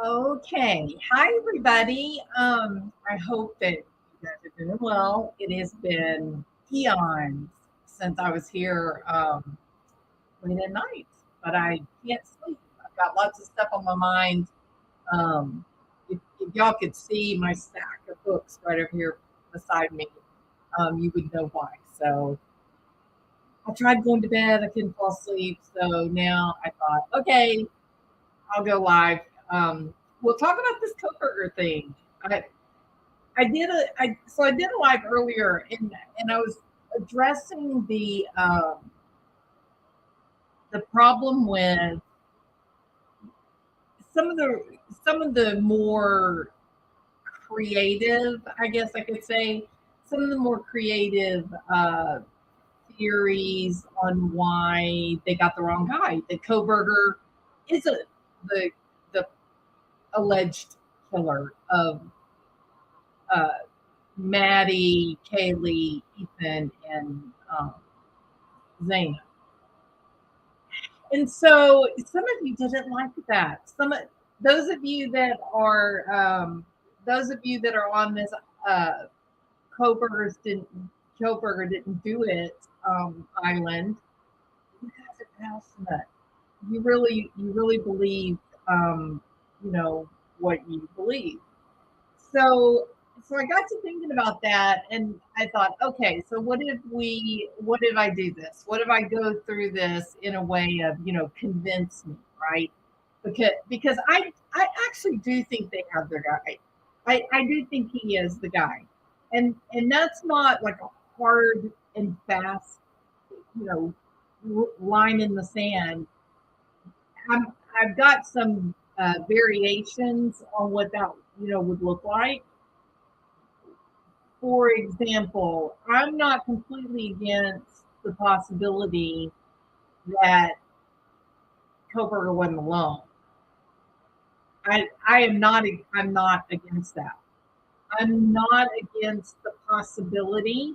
Okay. Hi, everybody. I hope that you guys are doing well. It has been eons since I was here late at night, but I can't sleep. I've got lots of stuff on my mind. If y'all could see my stack of books right over here beside me, you would know why. So I tried going to bed. I couldn't fall asleep. So now I thought, okay, I'll go live. We'll talk about this Kohberger thing. I I did a live earlier, and I was addressing the problem with some of the some of the more creative, I guess I could say, some of the more creative theories on why they got the wrong guy. That Kohberger isn't the the alleged killer of uh, Maddie, Kaylee, Ethan, and Xana. And so some of you didn't like that. Those of you that are those of you that are on this uh, Kohberger's didn't Kohberger didn't do it island. You guys are passionate. You really believe you know what you believe. So I got to thinking about that, and I thought, okay, so what if I do this? What if I go through this in a way of, convince me, right? Because I actually do think they have their guy. I do think he is the guy. And that's not like a hard and fast, you know, line in the sand. I'm I've got some variations on what that would look like. For example, I'm not completely against the possibility that Kohberger wasn't alone. I'm not against that. I'm not against the possibility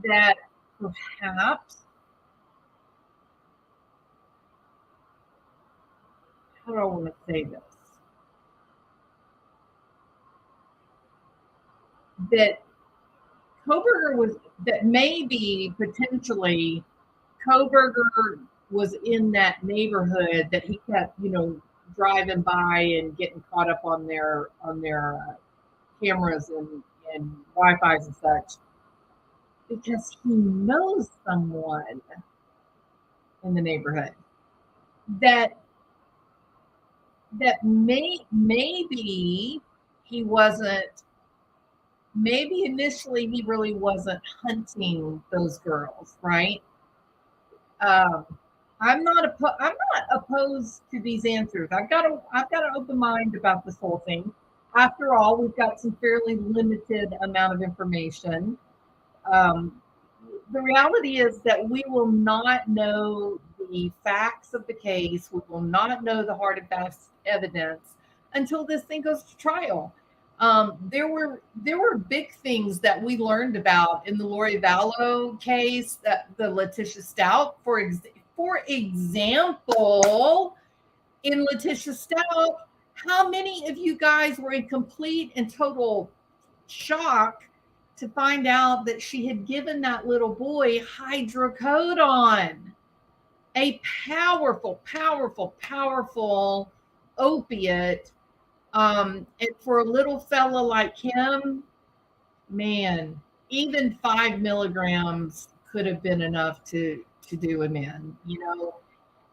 that perhaps, how do I want to say this? That that maybe potentially Kohberger was in that neighborhood that he kept, driving by and getting caught up on their cameras and Wi-Fi's and such because he knows someone in the neighborhood that maybe he wasn't. Maybe initially he really wasn't hunting those girls, right? Um, I'm not opposed to these answers. I've got an open mind about this whole thing. After all, we've got some fairly limited amount of information. Um, the reality is that we will not know the facts of the case. We will not know the hard and fast evidence until this thing goes to trial. There were big things that we learned about in the Lori Vallow case, that the Letitia Stout, for example, in Letitia Stout, how many of you guys were in complete and total shock to find out that she had given that little boy hydrocodone, a powerful, powerful, powerful opiate. And for a little fella like him, man, even 5 milligrams could have been enough to do him in.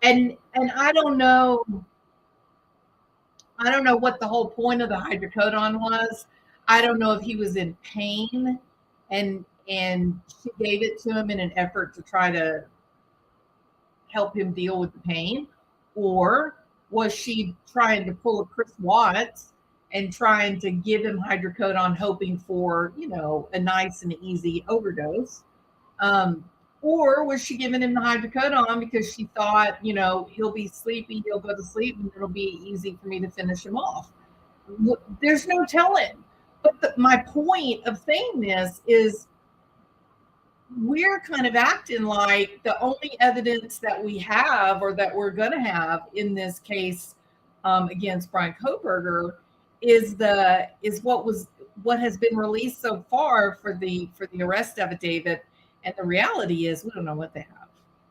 And I don't know what the whole point of the hydrocodone was. I don't know if he was in pain and she gave it to him in an effort to try to help him deal with the pain, or was she trying to pull a Chris Watts and trying to give him hydrocodone, hoping for a nice and easy overdose? Um, or was she giving him the hydrocodone because she thought, he'll be sleepy, he'll go to sleep, and it'll be easy for me to finish him off? There's no telling. But my point of saying this is we're kind of acting like the only evidence that we have or that we're going to have in this case against Bryan Kohberger is what has been released so far for the arrest affidavit, and the reality is we don't know what they have.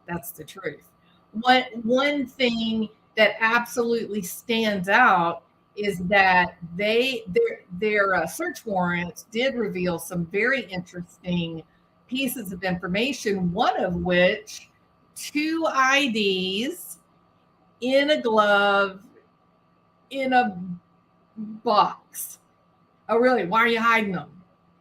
That's the truth. One thing that absolutely stands out is that their search warrants did reveal some very interesting pieces of information. One of which, 2 IDs in a glove in a box. Oh, really? Why are you hiding them?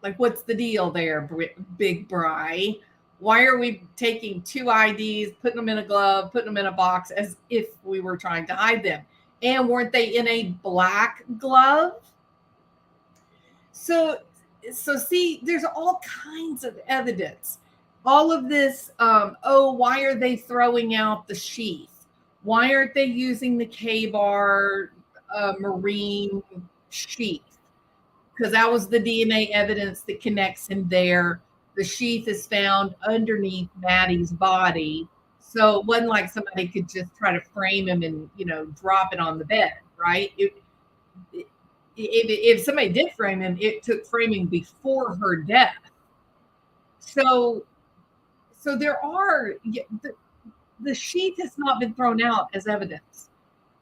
Like, what's the deal there, Big Bry? Why are we taking 2 IDs, putting them in a glove, putting them in a box as if we were trying to hide them? And weren't they in a black glove? So see, there's all kinds of evidence. All of this, why are they throwing out the sheath? Why aren't they using the K-bar marine sheath? Because that was the DNA evidence that connects him there. The sheath is found underneath Maddie's body. So it wasn't like somebody could just try to frame him and, drop it on the bed, right? If somebody did frame him, it took framing before her death. So there are, the sheath has not been thrown out as evidence.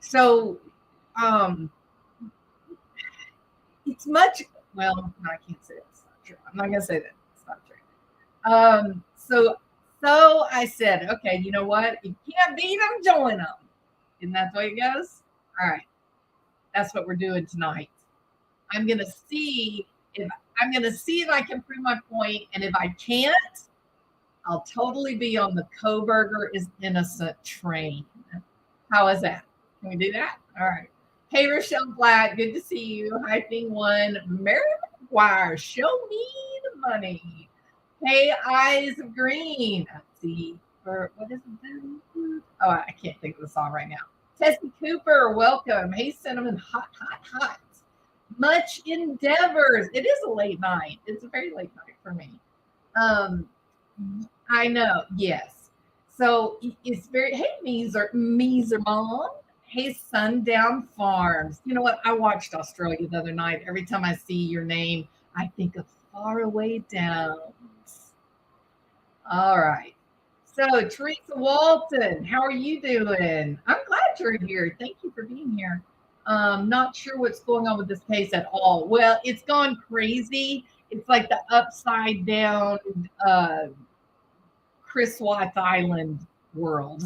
So it's much, well, no, I can't say that's not true. I'm not going to say that. It's not true. So I said, okay, you know what? If you can't beat them, join them. Isn't that the way it goes? All right. That's what we're doing tonight. I'm going to see if I can prove my point. And if I can't, I'll totally be on the Kohberger is innocent train. How is that? Can we do that? All right. Hey, Rochelle Black, good to see you. Hi, Thing One. Mary McGuire, show me the money. Hey, Eyes of Green. Let's see. What is it? Oh, I can't think of the song right now. Tessie Cooper, welcome. Hey, Cinnamon, hot, hot, hot. Much Endeavors. It is a late night. It's a very late night for me. I know. Yes. So it's very, hey, Meezer Mom. Hey, Sundown Farms. You know what? I watched Australia the other night. Every time I see your name, I think of Faraway Downs. All right. So, Teresa Walton, how are you doing? I'm glad you're here. Thank you for being here. Not sure what's going on with this case at all. Well, it's gone crazy. It's like the upside down Chris Watts Island world.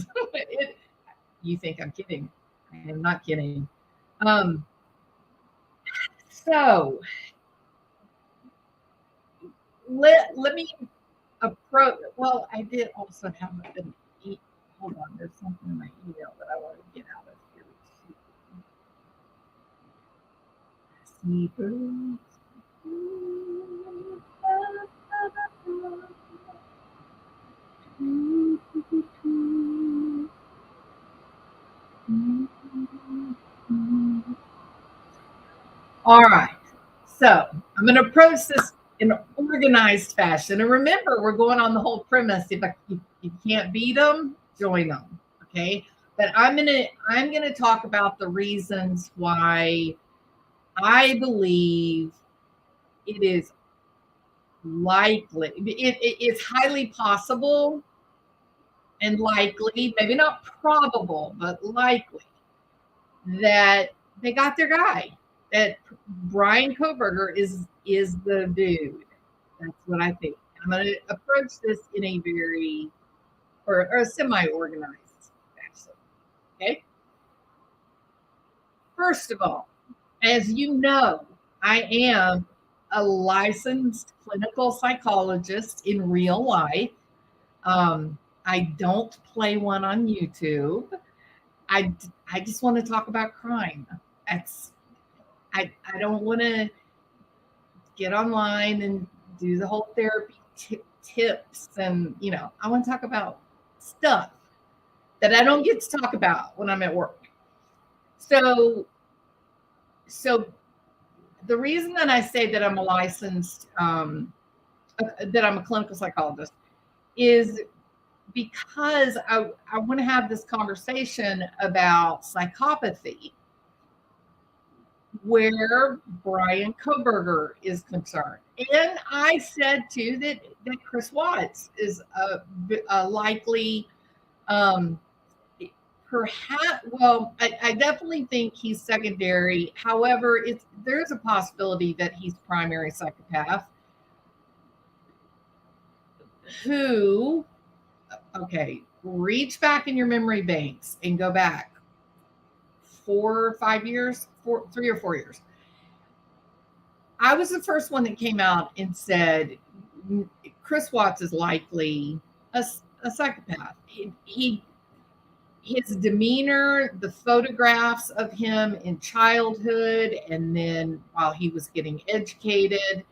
You think I'm kidding. I am not kidding. So let me approach. Well, I did also have an hold on. There's something in my email that I want to get out of here. Seabirds. All right. So I'm going to approach this in an organized fashion. And remember, we're going on the whole premise. If you can't beat them, join them. Okay. But I'm gonna talk about the reasons why I believe it is likely. It's highly possible and likely, maybe not probable, but likely that they got their guy. That Bryan Kohberger is the dude. That's what I think. I'm going to approach this in a very or a semi-organized fashion. Okay. First of all, as you know, I am a licensed clinical psychologist in real life. I don't play one on YouTube. I just want to talk about crime. I don't want to get online and do the whole therapy tips. And, I want to talk about stuff that I don't get to talk about when I'm at work. So the reason that I say that I'm a licensed, that I'm a clinical psychologist is because I want to have this conversation about psychopathy. where Bryan Kohberger is concerned. And I said too that Chris Watts is a likely, um, perhaps. Well, I definitely think he's secondary. However, there's a possibility that he's primary psychopath. Who? Okay, reach back in your memory banks and go back 4 or 5 years, 3 or 4 years. I was the first one that came out and said Chris Watts is likely a psychopath. His demeanor, the photographs of him in childhood, and then while he was getting educated,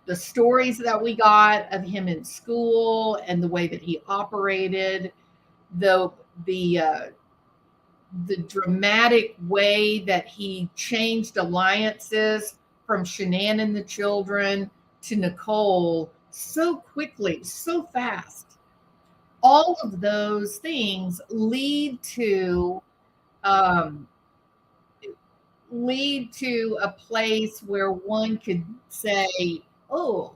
the stories that we got of him in school and the way that he operated, the dramatic way that he changed alliances from Shanann and the children to Nicole so quickly, so fast. All of those things lead to a place where one could say, oh,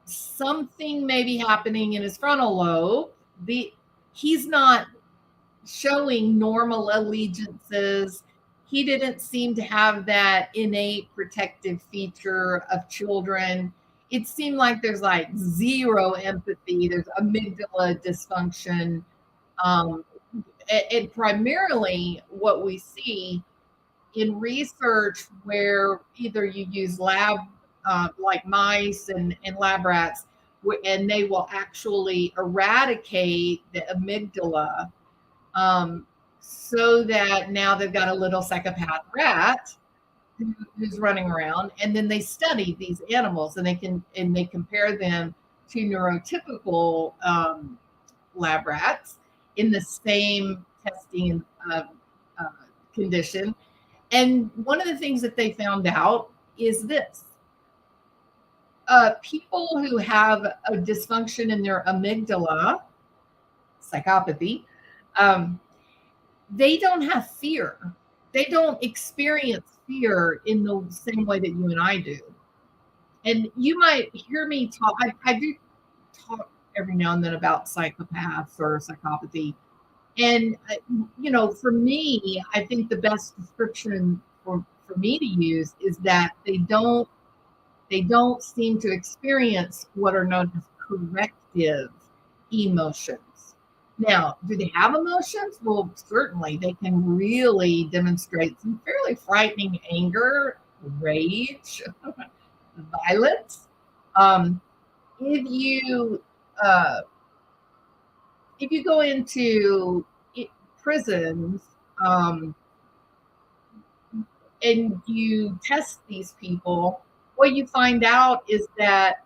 something may be happening in his frontal lobe. He's not showing normal allegiances. He didn't seem to have that innate protective feature of children. It seemed like there's like zero empathy. There's amygdala dysfunction. And primarily what we see in research where either you use lab, like mice and lab rats, and they will actually eradicate the amygdala, so that now they've got a little psychopath rat who's running around, and then they study these animals and they compare them to neurotypical lab rats in the same testing condition. And one of the things that they found out is this. People who have a dysfunction in their amygdala, psychopathy, they don't have fear. They don't experience fear in the same way that you and I do. And you might hear me talk. I do talk every now and then about psychopaths or psychopathy. And, for me, I think the best description for me to use is that they don't seem to experience what are known as corrective emotions. Now, do they have emotions? Well, certainly they can really demonstrate some fairly frightening anger, rage, violence. If you go into prisons, and you test these people, what you find out is that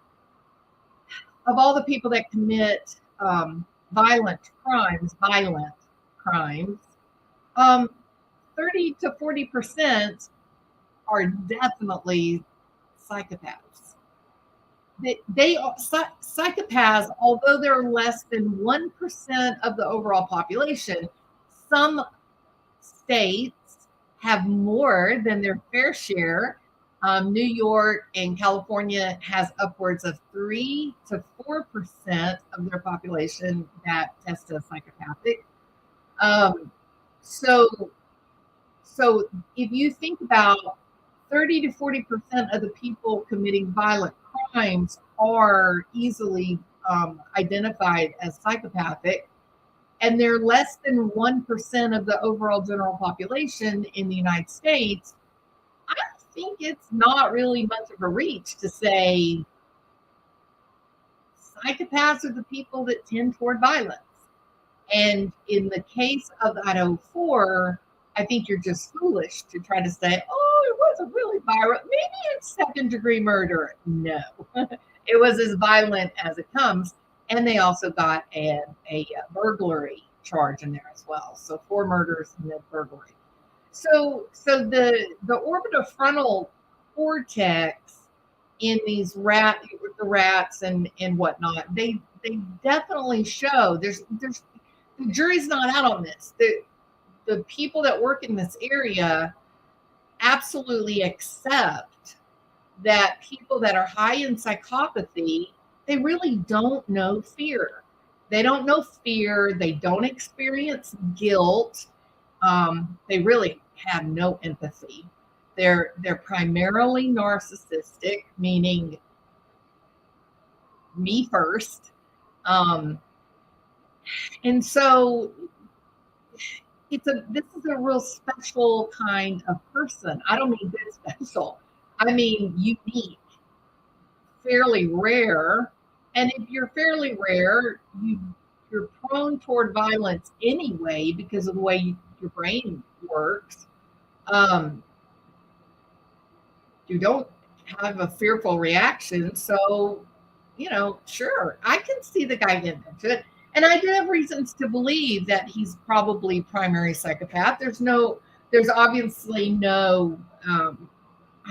of all the people that commit violent crimes, 30 to 40% are definitely psychopaths. They are psychopaths, although they're less than 1% of the overall population. Some states have more than their fair share. New York and California has upwards of 3 to 4% of their population that test as psychopathic. So if you think about 30 to 40% of the people committing violent crimes are easily identified as psychopathic, and they're less than 1% of the overall general population in the United States, I think it's not really much of a reach to say psychopaths are the people that tend toward violence. And in the case of Idaho 4, I think you're just foolish to try to say, oh, it wasn't really violent. Maybe it's second-degree murder. No, it was as violent as it comes. And they also got a burglary charge in there as well. So 4 murders and then burglary. So the orbitofrontal cortex in these the rats and whatnot, they definitely show the jury's not out on this. the people that work in this area absolutely accept that people that are high in psychopathy, they really don't know fear. They don't know fear. They don't experience guilt. They really have no empathy. They're primarily narcissistic, meaning me first. Um, and so this is a real special kind of person. I don't mean good special. I mean unique, fairly rare. And if you're fairly rare, you're prone toward violence anyway because of the way your brain works. Um, you don't have a fearful reaction. So, sure, I can see the guy getting into it. And I do have reasons to believe that he's probably primary psychopath. There's obviously no, I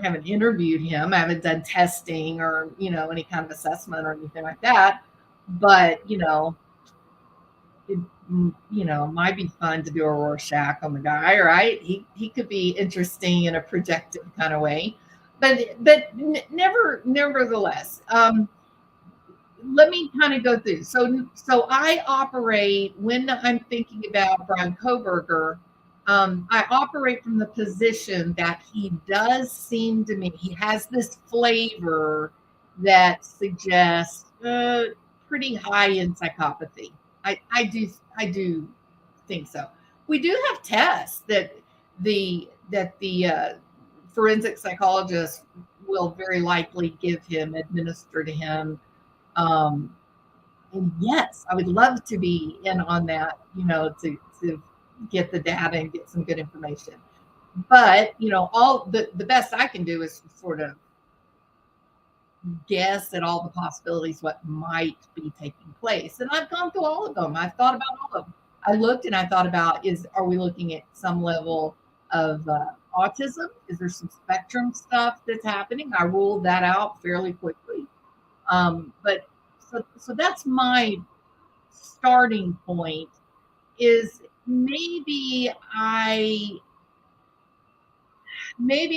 haven't interviewed him. I haven't done testing or, any kind of assessment or anything like that. But, it, might be fun to do a Rorschach on the guy, right? He could be interesting in a projective kind of way. But nevertheless, let me kind of go through. So I operate when I'm thinking about Bryan Kohberger. I operate from the position that he does seem to me, he has this flavor that suggests pretty high in psychopathy. I do think so. We do have tests that the forensic psychologist will very likely administer to him. And yes, I would love to be in on that, to get the data and get some good information. But, all the best I can do is sort of guess at all the possibilities what might be taking place. And I've gone through all of them. I've thought about all of them. I looked and I thought about, are we looking at some level of autism? Is there some spectrum stuff that's happening? I ruled that out fairly quickly. But so that's my starting point, is maybe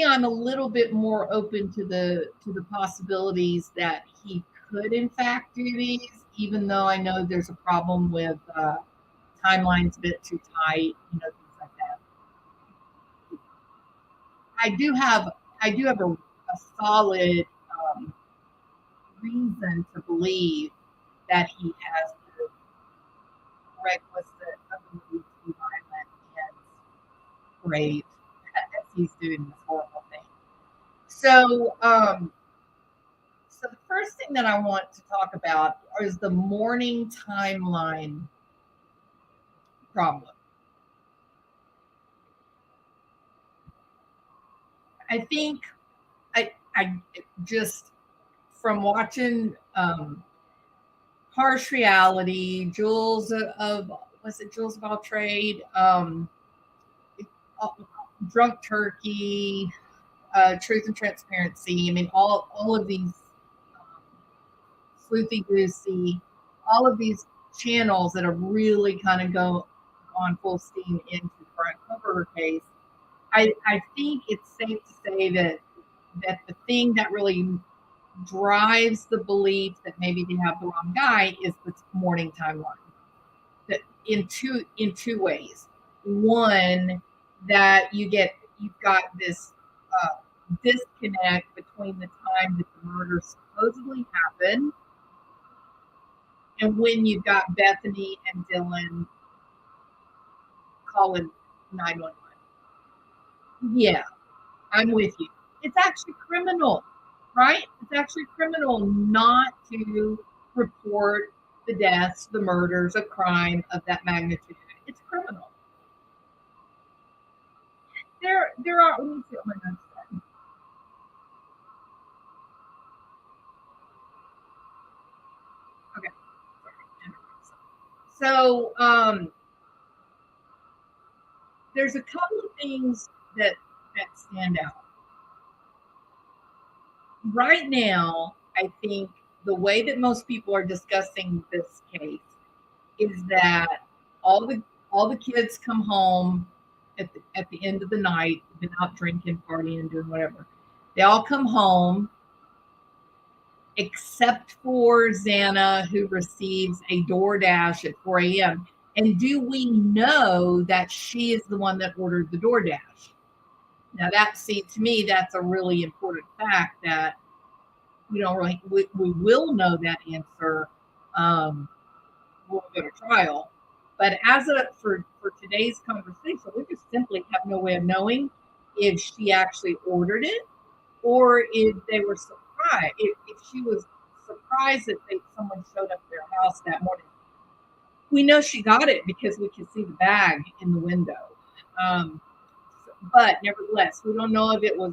I'm a little bit more open to the possibilities that he could in fact do these, even though I know there's a problem with timelines a bit too tight, things like that. I do have a solid reason to believe that he has the requisite ability to be violent and brave as he's doing this horrible thing. So, so the first thing that I want to talk about is the morning timeline problem. I think I just, from watching Harsh Reality, Jules of all trade, Drunk Turkey, Truth and Transparency. I mean, all of these Sleuthy Goosey, all of these channels that are really kind of go on full steam into the Bryan Kohberger case. I think it's safe to say that the thing that really drives the belief that maybe they have the wrong guy is the morning timeline. That in two ways. One, that you've got this disconnect between the time that the murder supposedly happened and when you've got Bethany and Dylan calling 911. Yeah, I'm with you. It's actually criminal, right? It's actually criminal not to report the deaths, the murders, a crime of that magnitude. It's criminal. There are. Let me see what my notes said. Okay. So there's a couple of things that stand out. Right now, I think the way that most people are discussing this case is that all the kids come home at the end of the night, been out drinking, partying, doing whatever. They all come home except for Xana, who receives a DoorDash at 4 a.m. And do we know that she is the one that ordered the DoorDash? Now, to me, that's a really important fact that we don't really, we will know that answer when we go to trial. But for today's conversation, we just simply have no way of knowing if she actually ordered it or if they were surprised, if she was surprised that someone showed up at their house that morning. We know she got it because we could see the bag in the window. But nevertheless, we don't know if it was,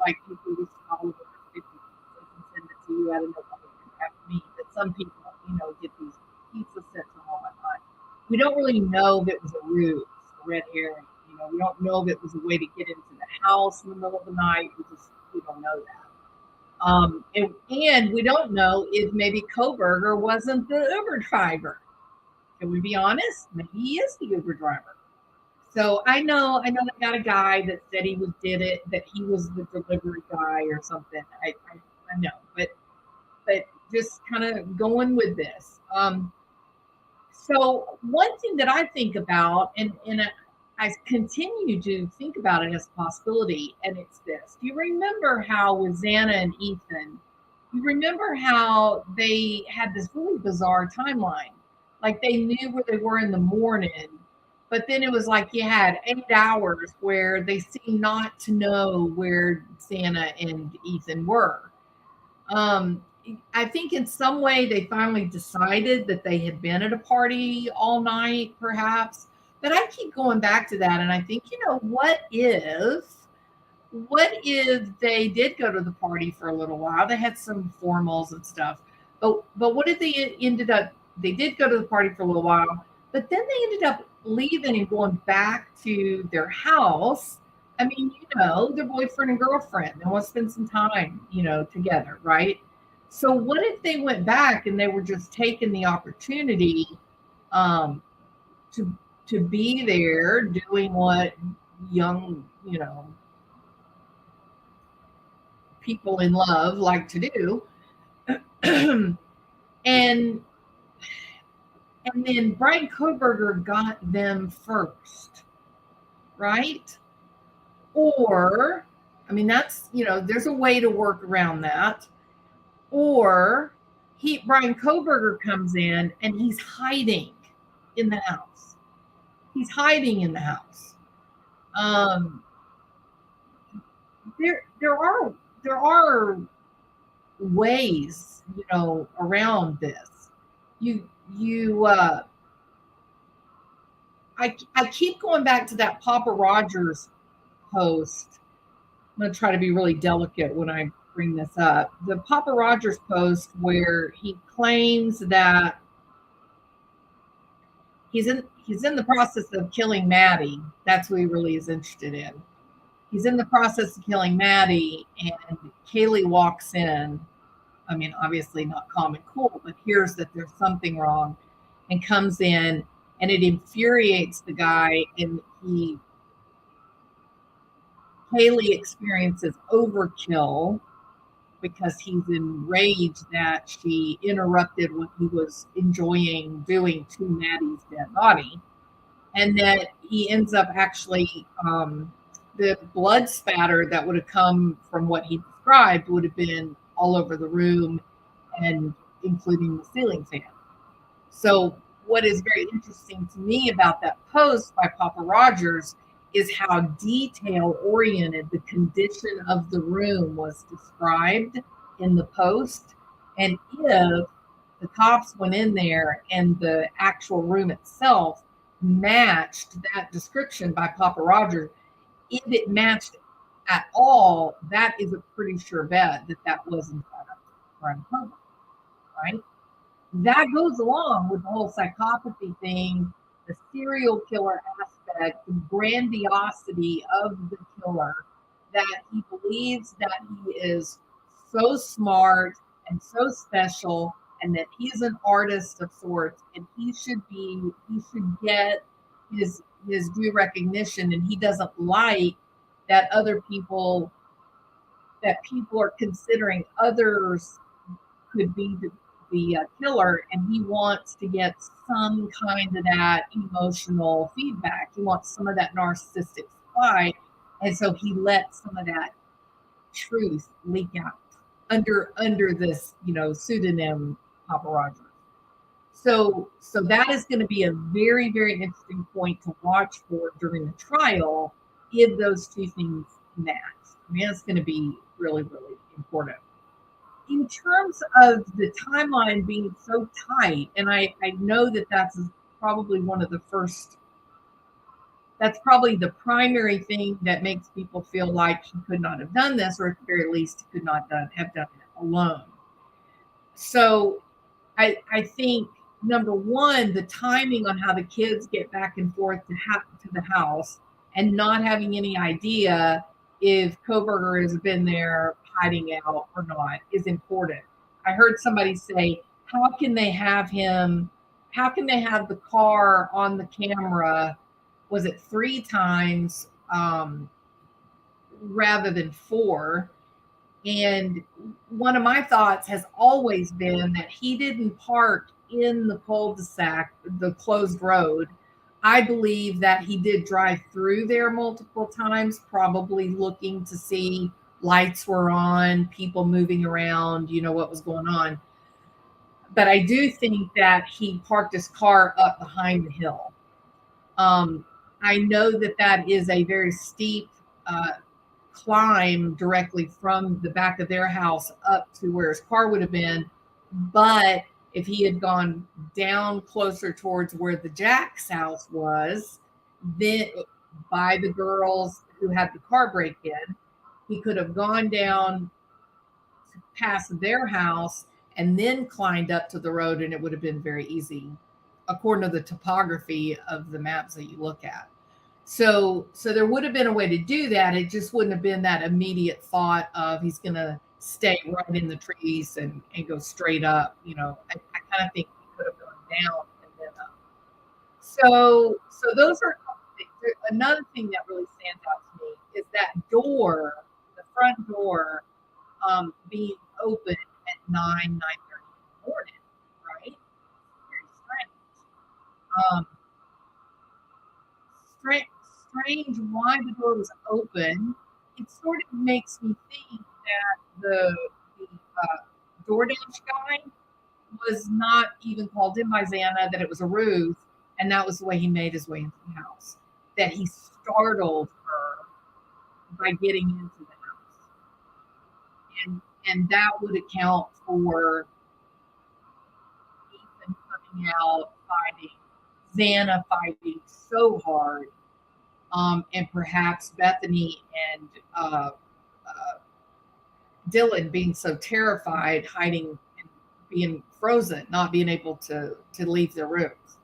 like people used to call it 50 and send it to you out of nobody after me. But some people, get these pizza sets and all whatnot. We don't really know if it was a ruse, a red herring. We don't know if it was a way to get into the house in the middle of the night. We don't know that. And we don't know if maybe Kohberger wasn't the Uber driver. Can we be honest? Maybe he is the Uber driver. So I know they got a guy that said did it, that he was the delivery guy or something. I know, but just kind of going with this. So one thing that I think about, and I continue to think about it as a possibility, and it's this. Do you remember how with Xana and Ethan, you remember how they had this really bizarre timeline? Like they knew where they were in the morning, but then it was like you had 8 hours where they seemed not to know where Xana and Ethan were. I think in some way they finally decided that they had been at a party all night, perhaps. But I keep going back to that, and I think, what if they did go to the party for a little while? They had some formals and stuff, but what if they ended up? They did go to the party for a little while, but then they ended up leaving and going back to their house. I mean, their boyfriend and girlfriend. They want to spend some time, together, right? So what if they went back and they were just taking the opportunity to be there doing what young, people in love like to do. and then Bryan Kohberger got them first, right? Or, I mean, that's, there's a way to work around that. Or Bryan Kohberger comes in and he's hiding in the house. He's hiding in the house. There are ways, around this. I keep going back to that Papa Rogers post. I'm going to try to be really delicate when I bring this up. The Papa Rogers post where he claims that he's in the process of killing Maddie. That's what he really is interested in. He's in the process of killing Maddie, and Kaylee walks in. I mean, obviously not calm and cool, but hears that there's something wrong and comes in, and it infuriates the guy, and Kaylee experiences overkill because he's enraged that she interrupted what he was enjoying doing to Maddie's dead body. And that he ends up actually, the blood spatter that would have come from what he described would have been all over the room and including the ceiling fan. So what is very interesting to me about that post by Papa Rogers is how detail-oriented the condition of the room was described in the post. And if the cops went in there and the actual room itself matched that description by Papa Rogers, if it matched at all, that is a pretty sure bet that was in fact Bryan Kohberger, right? That goes along with the whole psychopathy thing, the serial killer aspect, the grandiosity of the killer, that he believes that he is so smart and so special, and that he's an artist of sorts, and he should get his, his due recognition, and he doesn't like that people are considering others could be the killer, and he wants to get some kind of that emotional feedback. He wants some of that narcissistic side, and so he lets some of that truth leak out under this, pseudonym Papa Rogers. So that is going to be a very, very interesting point to watch for during the trial if those two things match. I mean, it's going to be really, really important. In terms of the timeline being so tight, and I know that that's probably one of the first, that's probably the primary thing that makes people feel like he could not have done this, or at the very least, he could not have done it alone. So I think, number one, the timing on how the kids get back and forth to the house and not having any idea if Kohberger has been there hiding out or not is important. I heard somebody say, how can they have the car on the camera, was it 3 times rather than 4? And one of my thoughts has always been that he didn't park in the cul-de-sac, the closed road. I believe that he did drive through there multiple times, probably looking to see lights were on, people moving around, what was going on. But I do think that he parked his car up behind the hill. I know that is a very steep climb directly from the back of their house up to where his car would have been. But if he had gone down closer towards where the Jack's house was, then by the girls who had the car break in, he could have gone down past their house and then climbed up to the road, and it would have been very easy according to the topography of the maps that you look at. So there would have been a way to do that. It just wouldn't have been that immediate thought of he's going to stay right in the trees and go straight up. I kind of think he could have gone down and then up. So those are another thing that really stands out to me is that door, the front door, being open at 9:30 in the morning, right? Very strange why the door was open. It sort of makes me think that the DoorDash guy was not even called in by Xana, that it was a ruse, and that was the way he made his way into the house. That he startled her by getting into the house. And that would account for Ethan coming out fighting, Xana fighting so hard, and perhaps Bethany and Dylan being so terrified, hiding and being frozen, not being able to leave their rooms.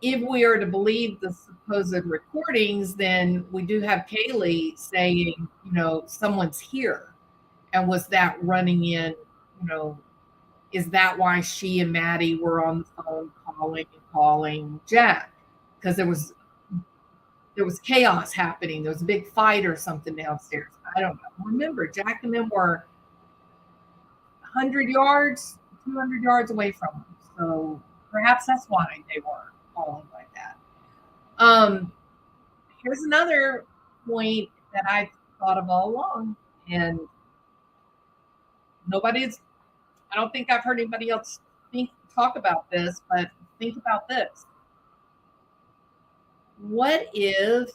If we are to believe the supposed recordings, then we do have Kaylee saying, someone's here. And was that running in, is that why she and Maddie were on the phone calling Jack? Because there was chaos happening. There was a big fight or something downstairs. I don't know. Remember, Jack and them were 100 yards, 200 yards away from them. So perhaps that's why they were calling like that. Here's another point that I've thought of all along, and I don't think I've heard anybody else talk about this, but think about this. What if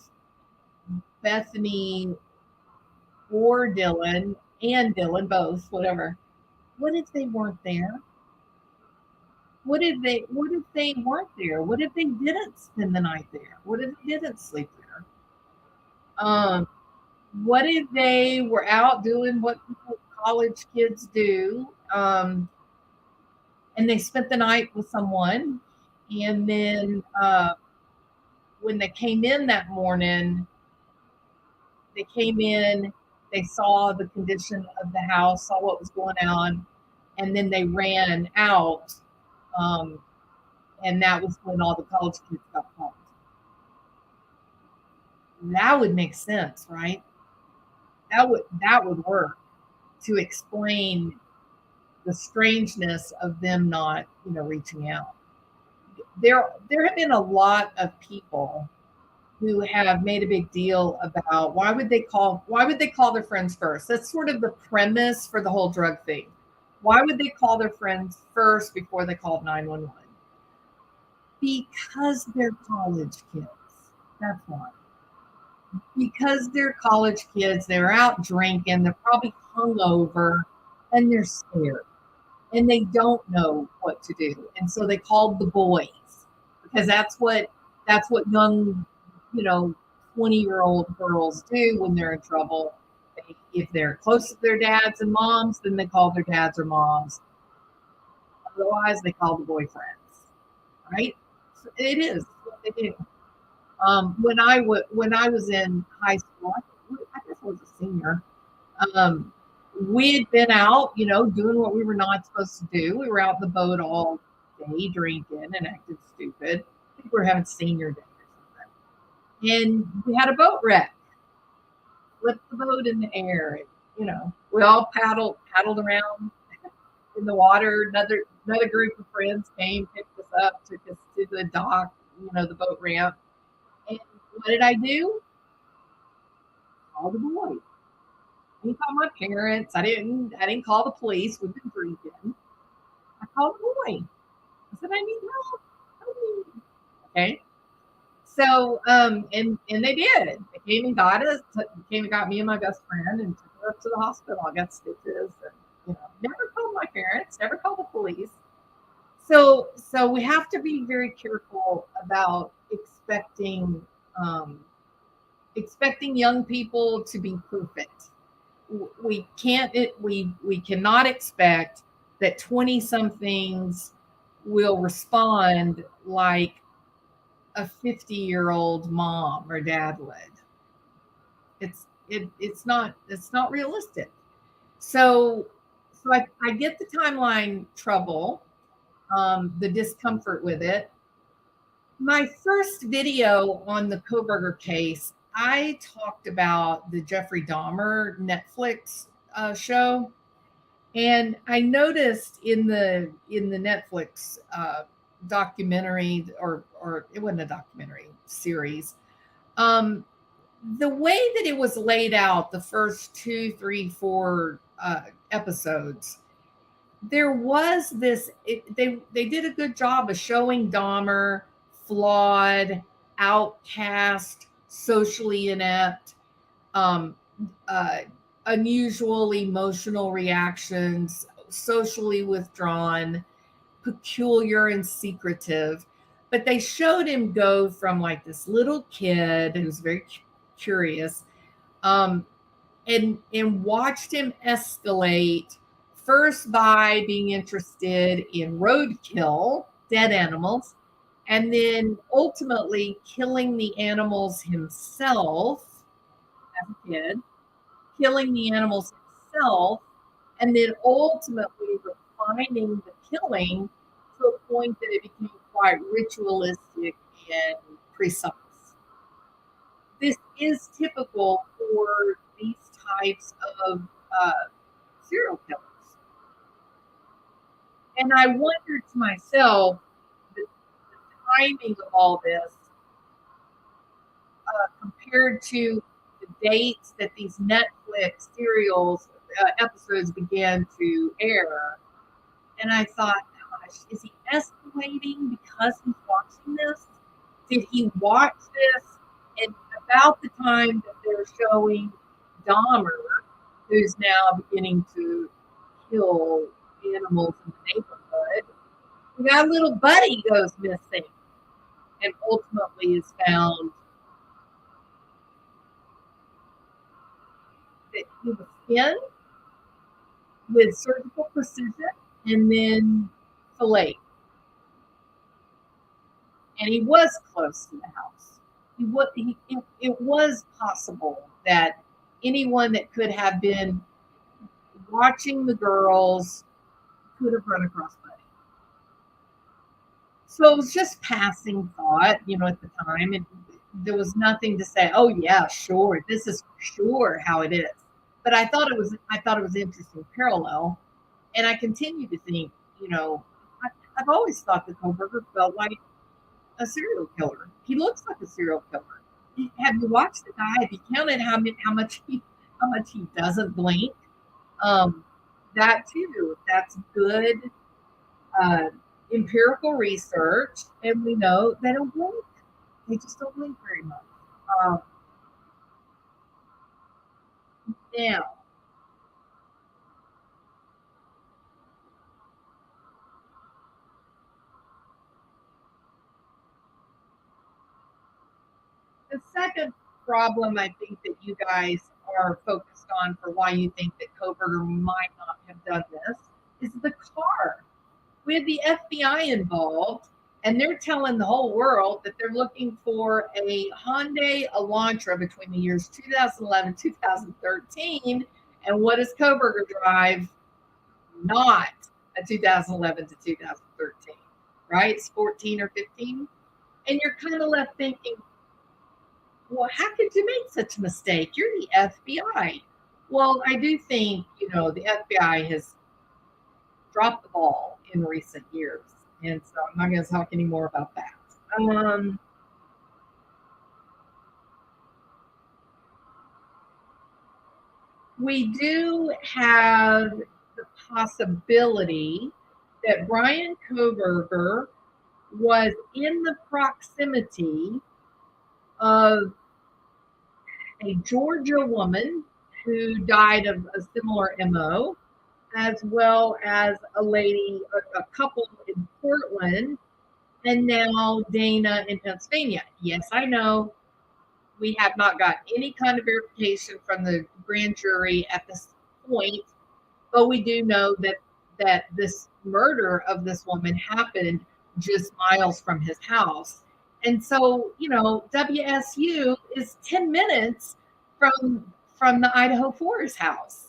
Bethany or Dylan and Dylan, both, whatever, what if they weren't there? What if they weren't there? What if they didn't spend the night there? What if they didn't sleep there? What if they were out doing what college kids do, and they spent the night with someone, and then when they came in that morning, they saw the condition of the house, saw what was going on, and then they ran out. and that was when all the college kids got pumped. That would make sense, right? That would work to explain the strangeness of them not, reaching out. There have been a lot of people who have made a big deal about why would they call their friends first. That's sort of the premise for the whole drug thing. Why would they call their friends first before they called 911? Because they're college kids. That's why. Because they're college kids, they're out drinking, they're probably hungover, and they're scared, and they don't know what to do, and so they called the boys because that's what young, 20-year-old girls do when they're in trouble. If they're close to their dads and moms, then they call their dads or moms. Otherwise, they call the boyfriends, right? So it is what they do. When I was in high school, I guess I was a senior. Um, we had been out, doing what we were not supposed to do. We were out in the boat all day drinking and acting stupid. I think we were having senior day or something. And we had a boat wreck. Flipped the boat in the air. We all paddled around in the water. Another group of friends came, picked us up, took us to the dock, the boat ramp. And what did I do? Call the boy. I didn't call my parents. I didn't call the police. We've been drinking. I called the boy. I said, I need help. Help me. Okay. So and they did. They came and got us, came and got me and my best friend and took her up to the hospital. I got stitches and never called my parents, never called the police. So we have to be very careful about um, expecting young people to be perfect. We cannot expect that 20 somethings will respond like a 50-year-old mom or dad would. It's not realistic. So I get the timeline trouble, the discomfort with it. My first video on the Kohberger case, I talked about the Jeffrey Dahmer Netflix show, and I noticed in the Netflix documentary, or it wasn't a documentary series, um, the way that it was laid out, the first two, three, four episodes, there was they did a good job of showing Dahmer flawed, outcast, socially inept, um, uh, unusual emotional reactions, socially withdrawn, peculiar and secretive. But they showed him go from like this little kid who's very curious, um, and watched him escalate first by being interested in roadkill, dead animals, and then ultimately killing the animals himself as a kid, killing the animals himself, and then ultimately refining the killing to a point that it became quite ritualistic and precise. This is typical for these types of uh, serial killers. And I wondered to myself, the timing of all this compared to the dates that these Netflix serials episodes began to air. And I thought, gosh, is he escalating because he's watching this? Did he watch this? And about the time that they're showing Dahmer, who's now beginning to kill animals in the neighborhood, that little buddy goes missing and ultimately is found that he was skinned with surgical precision and then filleted. And he was close to the house. It was possible that anyone that could have been watching the girls could have run across Buddy. So it was just passing thought, at the time. There was nothing to say, oh yeah, sure, this is sure how it is. But I thought it was an interesting parallel. And I continue to think, I've always thought that Kohberger felt like a serial killer. He looks like a serial killer. Have you watched the guy? Have you counted how much he doesn't blink? Um, that too. That's good uh, empirical research, and we know they don't blink. They just don't blink very much. Um, Now, the second problem I think that you guys are focused on for why you think that Kohberger might not have done this is the car. We had the FBI involved, and they're telling the whole world that they're looking for a Hyundai Elantra between the years 2011 2013. And what does Kohberger drive? Not a 2011 to 2013, right? It's 14 or 15. And you're kind of left thinking, well, how could you make such a mistake? You're the FBI. Well, I do think, the FBI has dropped the ball in recent years. And so I'm not going to talk any more about that. Um, we do have the possibility that Bryan Kohberger was in the proximity of a Georgia woman who died of a similar MO, as well as a couple in Portland, and now Dana in Pennsylvania. Yes, I know we have not got any kind of verification from the grand jury at this point, but we do know that this murder of this woman happened just miles from his house. And so, WSU is 10 minutes from the Idaho Forest house.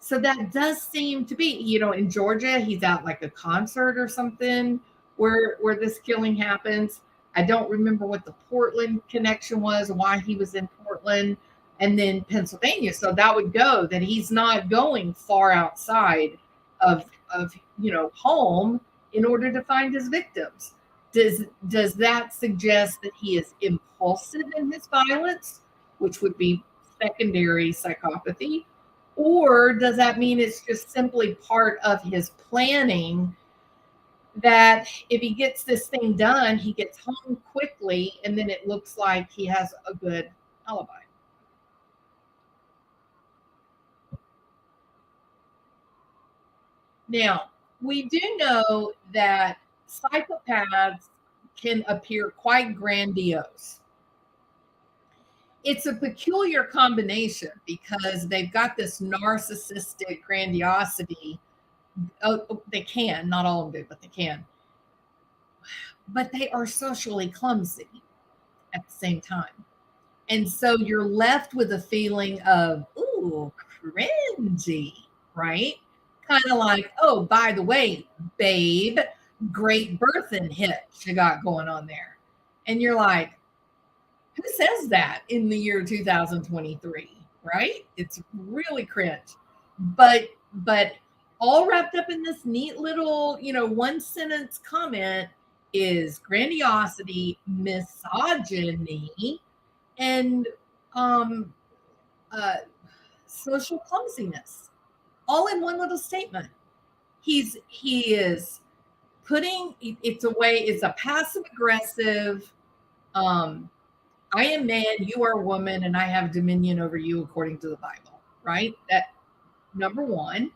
So that does seem to be, in Georgia, he's at like a concert or something where this killing happens. I don't remember what the Portland connection was, why he was in Portland, and then Pennsylvania. So that would go that he's not going far outside of home in order to find his victims. Does that suggest that he is impulsive in his violence, which would be secondary psychopathy? Or does that mean it's just simply part of his planning that if he gets this thing done, he gets home quickly and then it looks like he has a good alibi? Now, we do know that psychopaths can appear quite grandiose. It's a peculiar combination because they've got this narcissistic grandiosity. Oh, they can, not all of them do, but they can. But they are socially clumsy at the same time. And so you're left with a feeling of, ooh, cringy, right? Kind of like, oh, by the way, babe, great birthing hitch you got going on there. And you're like, who says that in the year 2023, right? It's really cringe. But all wrapped up in this neat little, one sentence comment is grandiosity, misogyny, and um uh social clumsiness, all in one little statement. He is putting it's a passive aggressive, um I am man, you are woman, and I have dominion over you according to the Bible, right? That number one.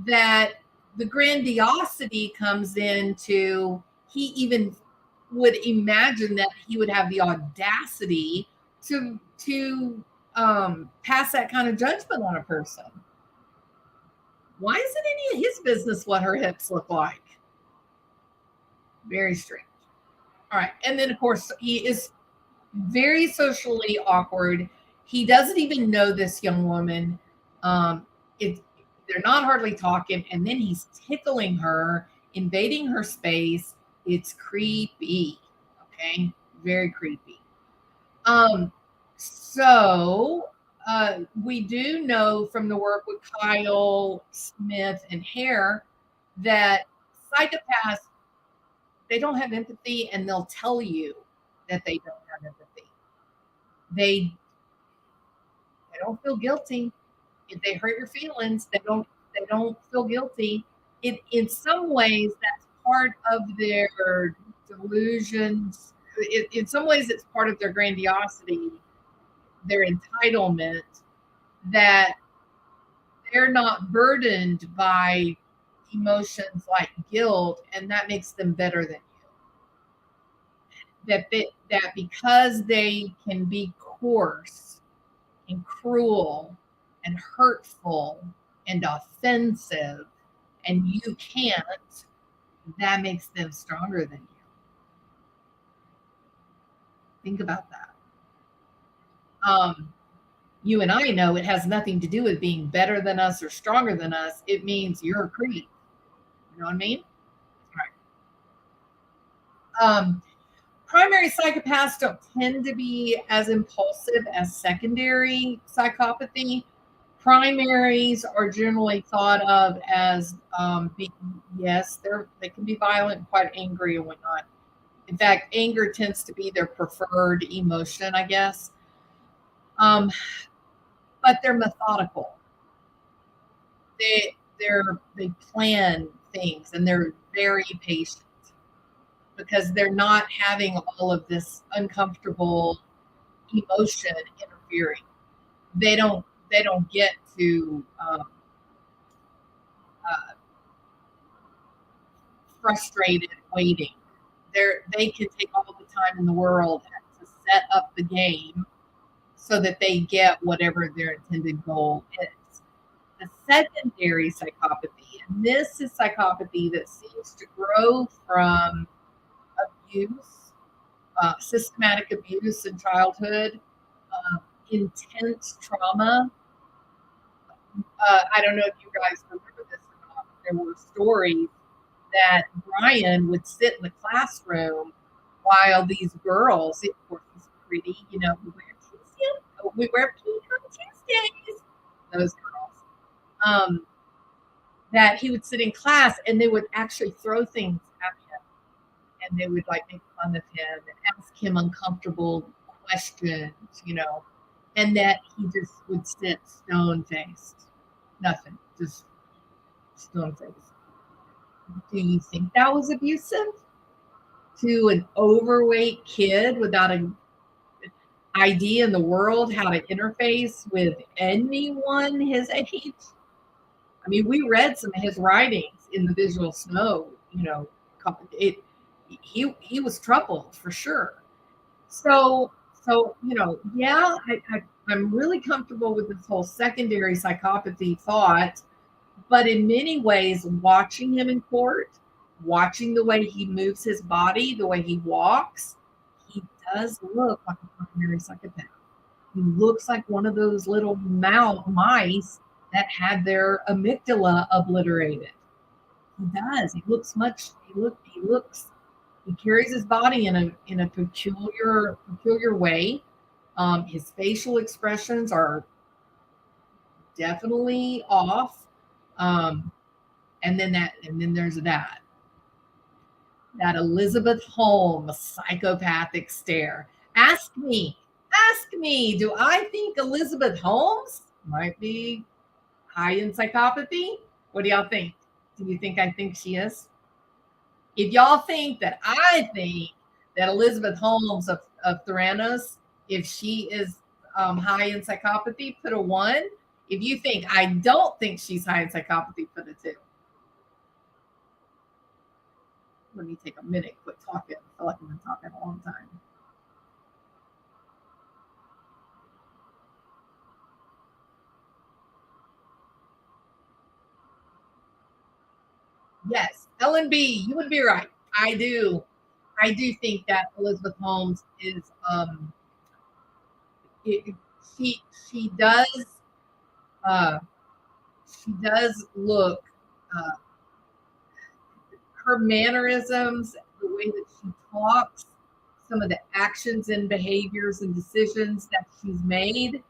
That the grandiosity comes into, he even would imagine that he would have the audacity to pass that kind of judgment on a person. Why is it any of his business what her hips look like? Very strange. All right. And then, of course, he is very socially awkward. He doesn't even know this young woman. It, they're not hardly talking. And then he's tickling her, invading her space. It's creepy. Okay, very creepy. Um, so we do know from the work with Kyle Smith and Hare that psychopaths, they don't have empathy, and they'll tell you that they don't have empathy. They they don't feel guilty if they hurt your feelings. They don't feel guilty. In some ways, that's part of their delusions. In some ways, it's part of their grandiosity, their entitlement, that they're not burdened by emotions like guilt, and that makes them better than you. That because they can be coarse and cruel and hurtful and offensive, and you can't, that makes them stronger than you. Think about that. You and I know it has nothing to do with being better than us or stronger than us. It means you're a creep. You know what I mean? Right. Primary psychopaths don't tend to be as impulsive as secondary psychopathy. Primaries are generally thought of as yes, they can be violent, quite angry, and whatnot. In fact, anger tends to be their preferred emotion, I guess. Um, but they're methodical. They plan things, and they're very patient because they're not having all of this uncomfortable emotion interfering. They don't get to uh, frustrated waiting. They can take all the time in the world to set up the game so that they get whatever their intended goal is. The secondary psychopathy, and this is psychopathy that seems to grow from abuse, systematic abuse in childhood, intense trauma. I don't know if you guys remember this or not, but there were stories that Bryan would sit in the classroom while these girls, of course, he's pretty, we wear pink on Tuesdays, those girls, that he would sit in class and they would actually throw things at him, and they would like make fun of him and ask him uncomfortable questions, and that he just would sit stone faced, nothing, just stone faced. Do you think that was abusive to an overweight kid without an idea in the world how to interface with anyone his age? I mean, we read some of his writings in the Visual Snow. It he was troubled for sure. So yeah, I'm really comfortable with this whole secondary psychopathy thought, but in many ways, watching him in court, watching the way he moves his body, the way he walks, he does look like a primary psychopath. He looks like one of those little mice that had their amygdala obliterated. He does. He carries his body in a peculiar way. His facial expressions are definitely off. Um, and then there's that Elizabeth Holmes psychopathic stare. Ask me, do I think Elizabeth Holmes might be high in psychopathy? What do y'all think? Do you think I think she is? If y'all think that I think that Elizabeth Holmes of Theranos, if she is high in psychopathy, put a 1. If you think I don't think she's high in psychopathy, put a 2. Let me take a minute, quit talking. I feel like I've been talking a long time. Yes, Ellen B, you would be right. I do. I do think that Elizabeth Holmes is it, she she does uh she does look uh her mannerisms, the way that she talks, some of the actions and behaviors and decisions that she's made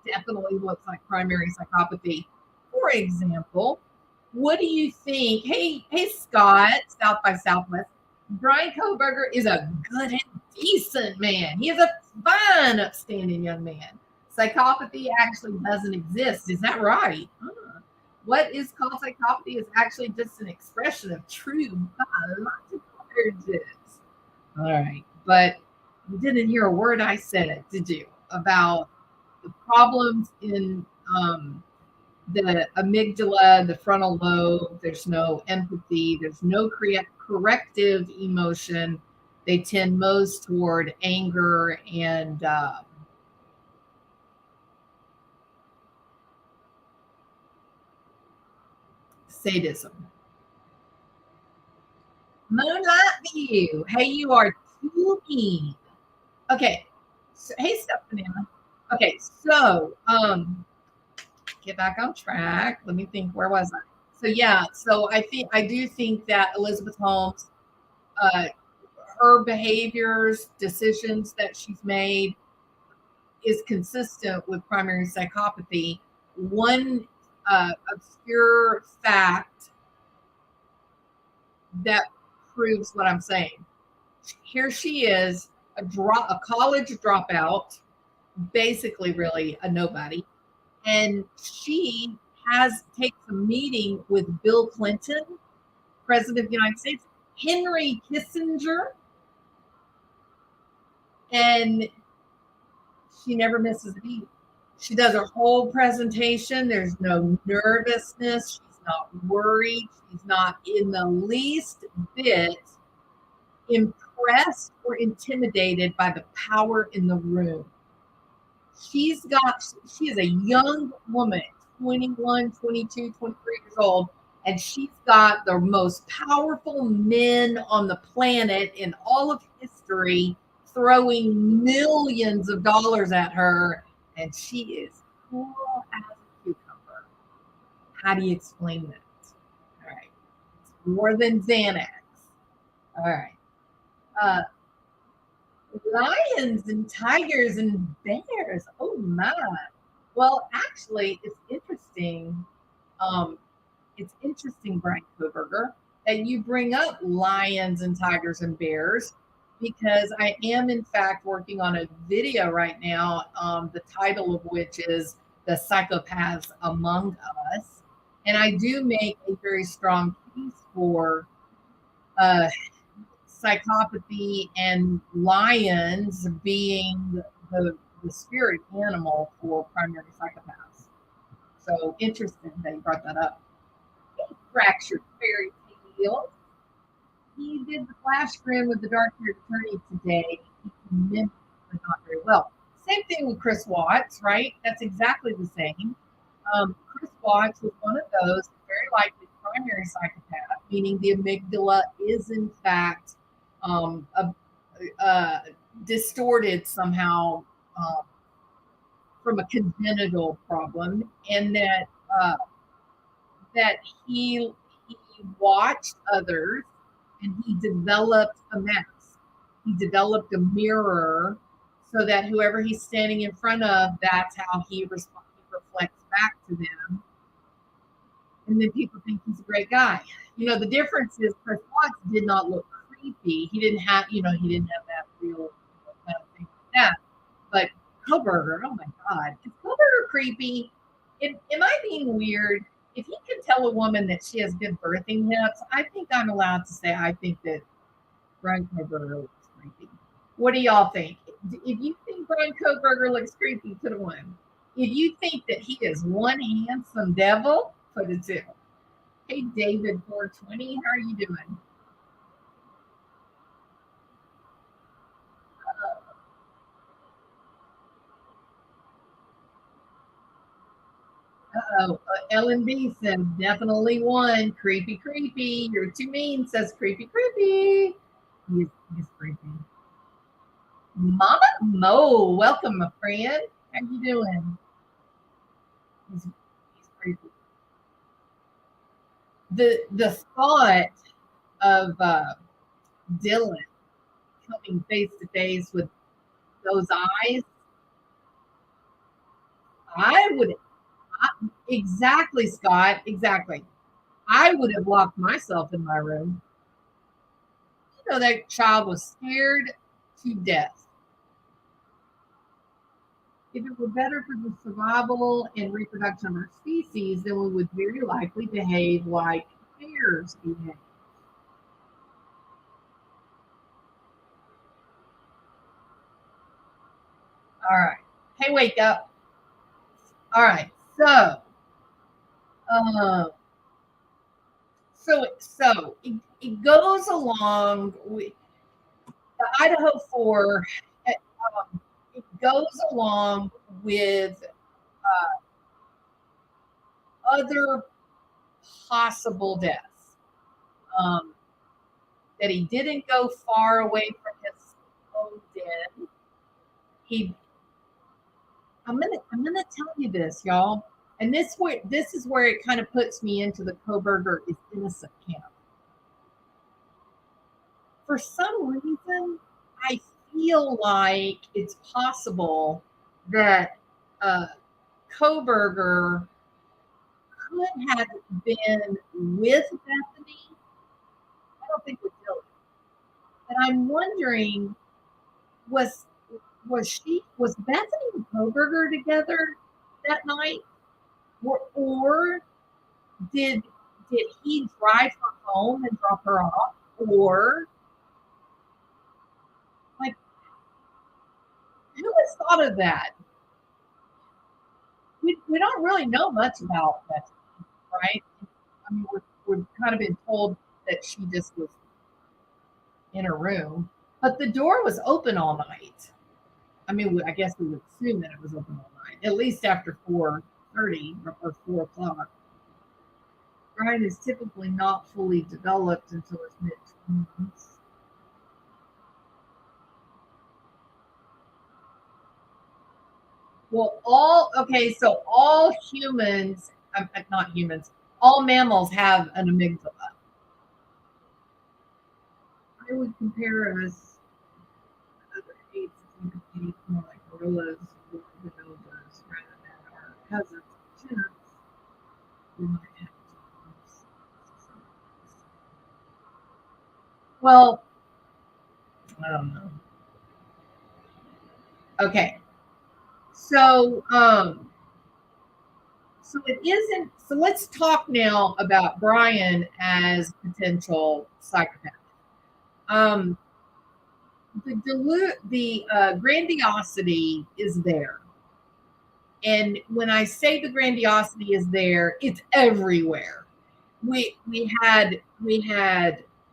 definitely looks like primary psychopathy. For example, what do you think? Hey, Scott, South by Southwest. Bryan Kohberger is a good and decent man. He is a fine, upstanding young man. Psychopathy actually doesn't exist. Is that right? What is called psychopathy is actually just an expression of true biological urges. All right, but you didn't hear a word I said, did you? About the problems in the amygdala, the frontal lobe. There's no empathy. There's no corrective emotion. They tend most toward anger and sadism. Moonlight view. Hey, you are too mean. Okay. So, hey, Stephanie. Okay, so get back on track. Let me think. Where was I? So yeah. So I do think that Elizabeth Holmes, uh, her behaviors, decisions that she's made, is consistent with primary psychopathy. One obscure fact that proves what I'm saying. Here she is, a college dropout, basically really a nobody, and she takes a meeting with Bill Clinton, President of the United States, Henry Kissinger, and she never misses a beat. She does her whole presentation. There's no nervousness. She's not worried. She's not in the least bit impressed or intimidated by the power in the room. She is a young woman, 21, 22, 23 years old, and she's got the most powerful men on the planet in all of history throwing millions of dollars at her, and she is cool as a cucumber. How do you explain that? All right. It's more than Xanax. All right. Uh, Lions and tigers and bears. Oh my. Well, actually, it's interesting. Um, it's interesting, Bryan Kohberger, that you bring up lions and tigers and bears because I am, in fact, working on a video right now, the title of which is The Psychopaths Among Us. And I do make a very strong case for uh, psychopathy and lions being the spirit animal for primary psychopaths. So interesting that you brought that up. He fractured fairy tale. He did the flash grin with the dark-haired attorney today. He mimicked, but not very well. Same thing with Chris Watts, right? That's exactly the same. Chris Watts was one of those very likely primary psychopath, meaning the amygdala is in fact um, distorted somehow from a congenital problem, and uh, that he watched others and he developed a mask. He developed a mirror so that whoever he's standing in front of, that's how he reflects back to them. And then people think he's a great guy. You know, the difference is Chris Watts did not look creepy. He didn't have that real kind of thing like that. But Kohberger, oh my God, is Kohberger creepy? Am I being weird? If he can tell a woman that she has good birthing hips, I think I'm allowed to say I think that Bryan Kohberger looks creepy. What do y'all think? If you think Bryan Kohberger looks creepy, put a one. If you think that he is one handsome devil, put a two. Hey, David 420, how are you doing? Uh-oh. Ellen B says definitely one. Creepy, creepy. You're too mean, says creepy, creepy. He's creepy. Mama Mo, welcome, my friend. How you doing? He's creepy. The thought of Dylan coming face to face with those eyes, I would exactly, Scott, exactly. I would have locked myself in my room. You know, that child was scared to death. If it were better for the survival and reproduction of our species, then we would very likely behave like bears behave. All right. Hey, wake up. All right. Uh, it goes along with the Idaho 4. It goes along with other possible deaths. Um, that he didn't go far away from his own den. He, I'm gonna tell you this, y'all, and this is where it kind of puts me into the Kohberger is innocent camp. For some reason, I feel like it's possible that uh, Kohberger could have been with Bethany. I don't think with Dylan, but I'm wondering was was Bethany and Kohberger together that night, or did did he drive her home and drop her off, or like who has thought of that? We don't really know much about Bethany, right? I mean, we've kind of been told that she just was in her room, but the door was open all night. I mean, I guess we would assume that it was open all night, at least after 4:30 or 4 o'clock. Bryan is typically not fully developed until his mid-20s. Well, so all humans, not humans, all mammals have an amygdala. I would compare us to other apes if we could be more like gorillas or bonobos rather than our cousins, chimps. We might have to. Well, I don't know. Okay, so so it isn't. So let's talk now about Bryan as potential psychopath. Um, the grandiosity is there, and when I say the grandiosity is there, it's everywhere. We had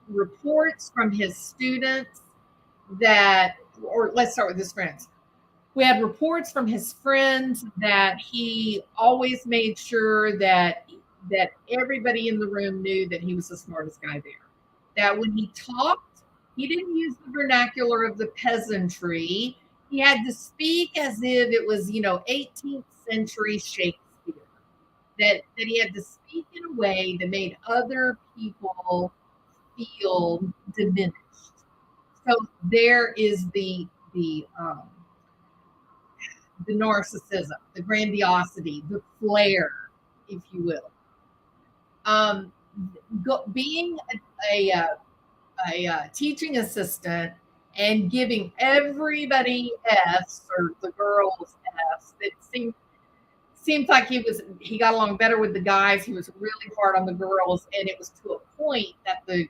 reports from his students that, or let's start with his friends. We had reports from his friends that he always made sure that everybody in the room knew that he was the smartest guy there. That when he talked, he didn't use the vernacular of the peasantry. He had to speak as if it was, 18th century Shakespeare. That he had to speak in a way that made other people feel diminished. So there is the narcissism, the grandiosity, the flair, if you will. Being a teaching assistant and giving everybody F's or the girls F's, it seemed like he got along better with the guys. He was really hard on the girls, and it was to a point that the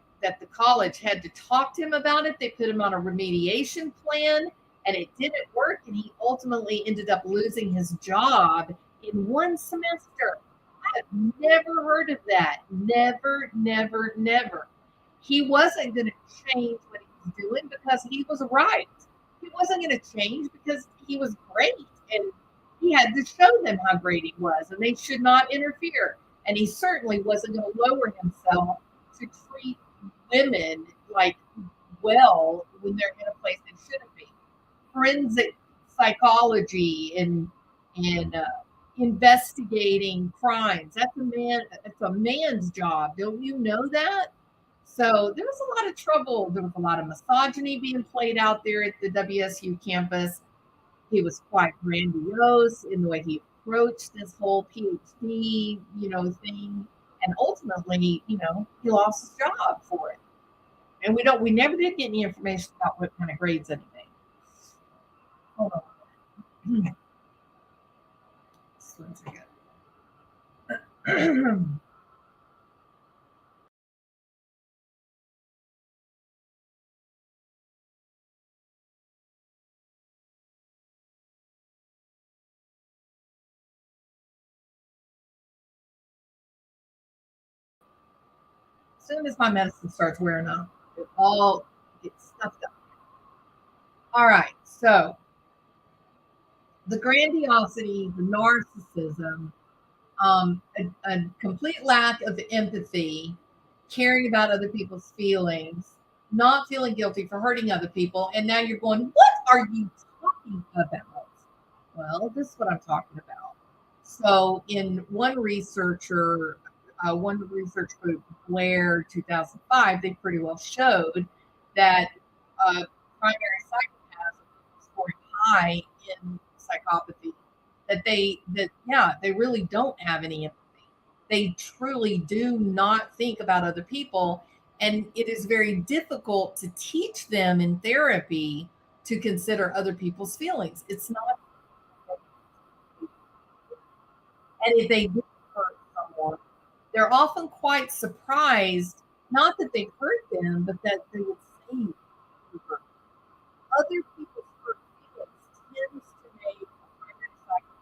college had to talk to him about it. They put him on a remediation plan, and it didn't work, and he ultimately ended up losing his job in one semester. I've never heard of that. Never, never, never. He wasn't going to change what he was doing because he was right. He wasn't going to change because he was great, and he had to show them how great he was, and they should not interfere. And he certainly wasn't going to lower himself to treat women like well when they're in a place they shouldn't be. Forensic psychology and investigating crimes. That's a man's job. Don't you know that? So there was a lot of trouble. There was a lot of misogyny being played out there at the WSU campus. He was quite grandiose in the way he approached this whole PhD, thing. And ultimately, he lost his job for it. And we never did get any information about what kind of grades anything. Hold on. Just one second. As soon as my medicine starts wearing off, it all gets stuffed up. All right, so the grandiosity, the narcissism, a complete lack of empathy, caring about other people's feelings, not feeling guilty for hurting other people, and now you're going, what are you talking about? Well, this is what I'm talking about. So, in one research group, Blair 2005, they pretty well showed that primary psychopaths scoring high in psychopathy, they really don't have any empathy. They truly do not think about other people, and it is very difficult to teach them in therapy to consider other people's feelings. It's not, and if they do hurt someone, they're often quite surprised, not that they hurt them, but that they would say you hurt. Other people's hurt feelings tends to make a primary psychopath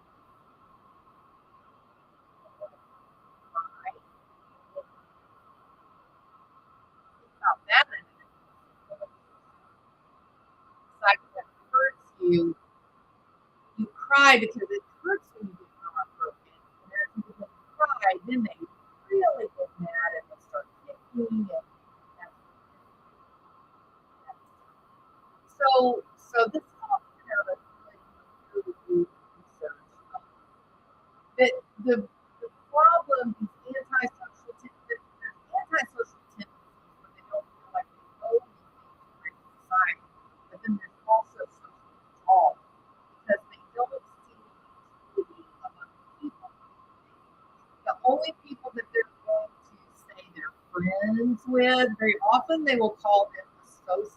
about that. Psychopath hurts you, you cry because it hurts when you get heartbroken. And as you begin to cry, then they really get mad and they start kicking. And that's, so this is all kind of really good research. That the problem is antisocial tendencies. Antisocial tendencies when they don't feel like they owe anything to great society. But then there's also social withdrawal because they don't see the utility of other people. The only people that they're going to say they're friends with, very often they will call them associates.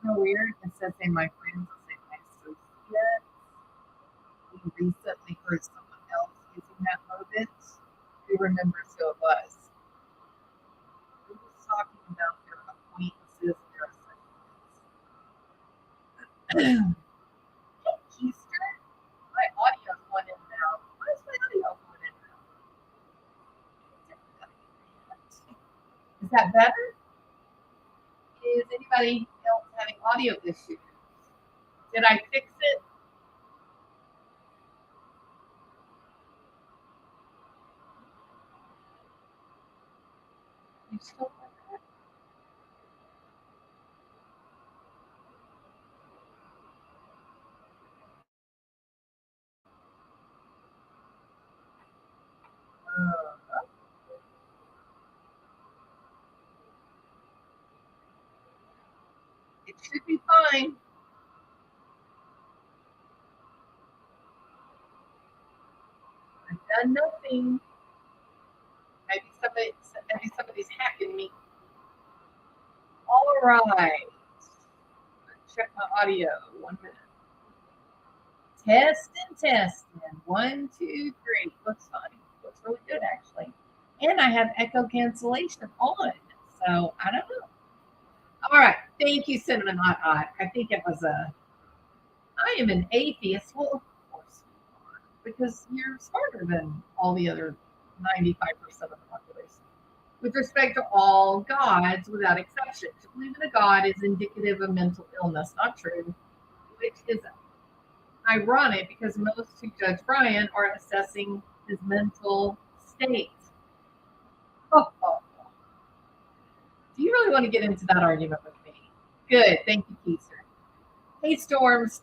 Isn't that weird? Instead of saying my friends, they'll say my associates. We recently heard someone else using that moment. Who remembers who it was? Who was talking about their acquaintances and their associates? Hey, Keister, my audio's going in and out. Why is my audio going in and out? Is that better? Is anybody else having audio issues? Did I fix it? You still like that? Uh, it should be fine. I've done nothing. Maybe somebody's hacking me. All right. Check my audio. 1 minute. Testing. 1, 2, 3. Looks fine. Looks really good actually. And I have echo cancellation on. So I don't know. All right. Thank you, Cinnamon Hot Hot. I think it was I am an atheist. Well, of course you are, because you're smarter than all the other 95% of the population. With respect to all gods, without exception, to believe in a god is indicative of mental illness. Not true, which is ironic because most who judge Bryan are assessing his mental state. Oh, oh, oh. Do you really want to get into that argument with me? Good. Thank you, Keezer. Hey, Storms.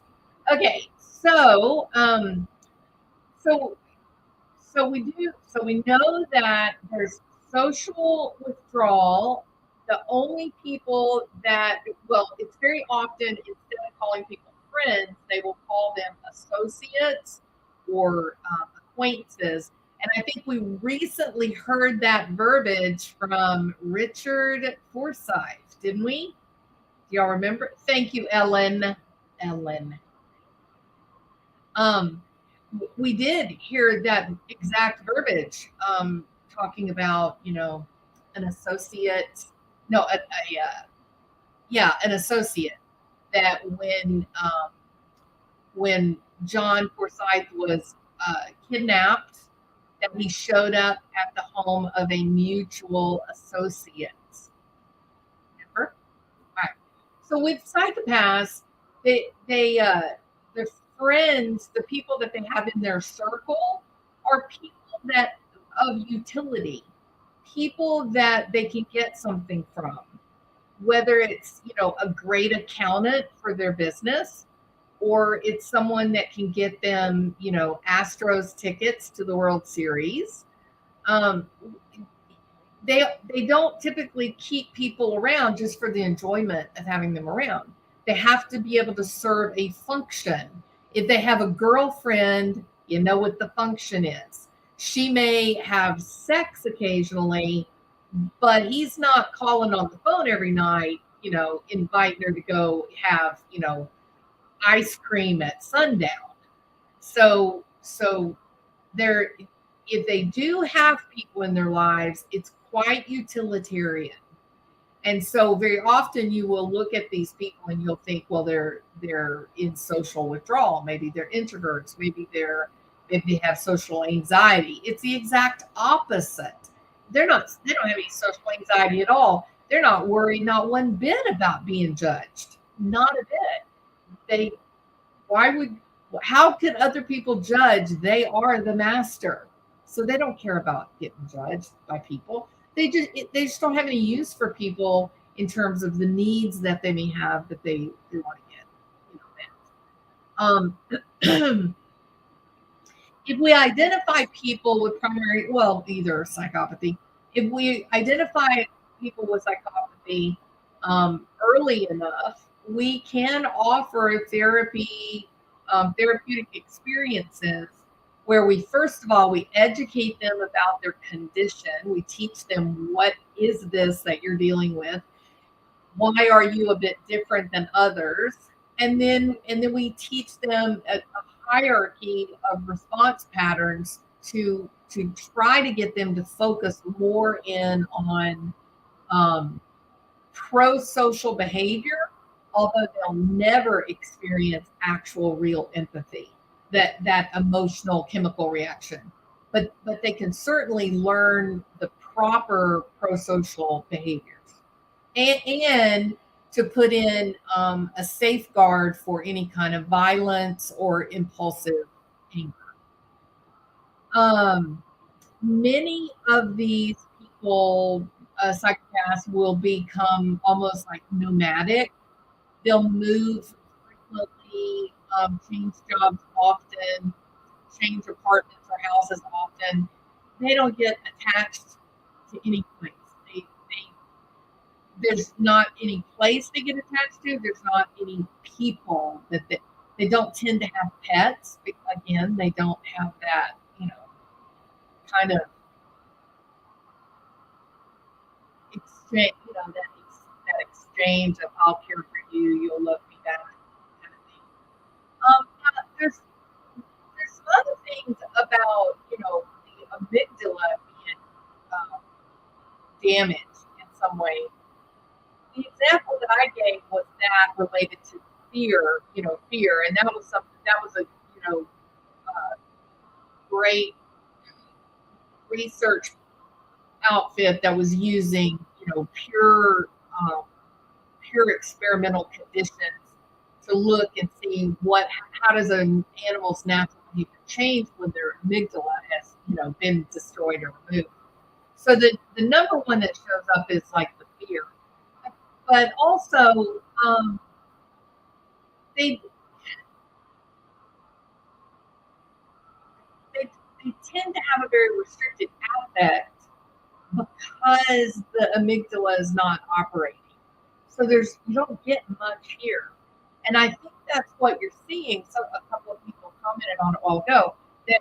Okay, so so we know that there's social withdrawal, the only people that, well, it's very often, instead of calling people friends, they will call them associates or acquaintances. And I think we recently heard that verbiage from Richard Forsyth, didn't we? Do y'all remember? Thank you, Ellen. Ellen. Um, we did hear that exact verbiage, talking about, an associate, no, yeah, an associate, that when John Forsyth was kidnapped, that he showed up at the home of a mutual associate. Remember? All right. So with psychopaths, their friends, the people that they have in their circle, are people that of utility, people that they can get something from, whether it's a great accountant for their business, or it's someone that can get them Astros tickets to the World Series. Um, they don't typically keep people around just for the enjoyment of having them around. They have to be able to serve a function. If they have a girlfriend, you know what the function is. She may have sex occasionally, but he's not calling on the phone every night, inviting her to go have, ice cream at sundown. So they're, if they do have people in their lives, it's quite utilitarian. And so very often you will look at these people and you'll think, well, they're in social withdrawal. Maybe they're introverts. Maybe they have social anxiety. It's the exact opposite. They don't have any social anxiety at all. They're not worried not one bit about being judged. Not a bit. They why would how could other people judge? They are the master. So they don't care about getting judged by people. They just don't have any use for people in terms of the needs that they may have that they want to get, met. If we identify people with primary, well, either psychopathy, if we identify people with psychopathy early enough, we can offer therapeutic experiences where we, first of all, we educate them about their condition. We teach them, what is this that you're dealing with? Why are you a bit different than others? And then we teach them a hierarchy of response patterns to try to get them to focus more in on pro-social behavior, although they'll never experience actual real empathy, that emotional chemical reaction. But they can certainly learn the proper pro-social behaviors, and to put in a safeguard for any kind of violence or impulsive anger. Um, Many of these people, psychopaths, will become almost like nomadic. They'll move frequently, change jobs often, change apartments or houses often. They don't get attached to any place. There's not any place they get attached to. There's not any people that they don't tend to have pets. Again, they don't have that, kind of exchange, that exchange of, I'll care for you, you'll love me back, kind of thing. Now there's some other things about, the amygdala being um, damaged in some way. The example that I gave was that related to fear, and that was something that was a uh, great research outfit that was using um, pure experimental conditions to look and see how does an animal's natural behavior change when their amygdala has been destroyed or removed. So the number one that shows up is like the fear, but also they they they tend to have a very restricted affect because the amygdala is not operating. So you don't get much here. And I think that's what you're seeing. So a couple of people commented on it a while ago that,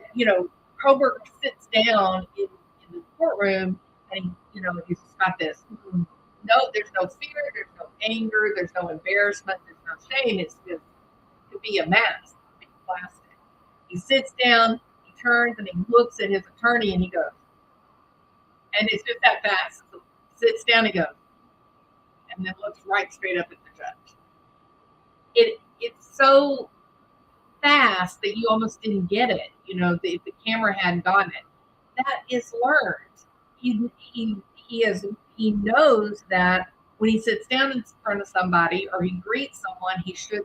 Kohberger sits down in the courtroom and he's just got this, no, there's no fear, there's no anger, there's no embarrassment, there's no shame. It's just to be a mask, big plastic. He sits down, he turns and he looks at his attorney and he goes, and it's just that fast. So sits down and goes, and then looks right straight up at the judge. It's so fast that you almost didn't get it. If the camera hadn't gotten it. That is learned. He knows that when he sits down in front of somebody or he greets someone, he should,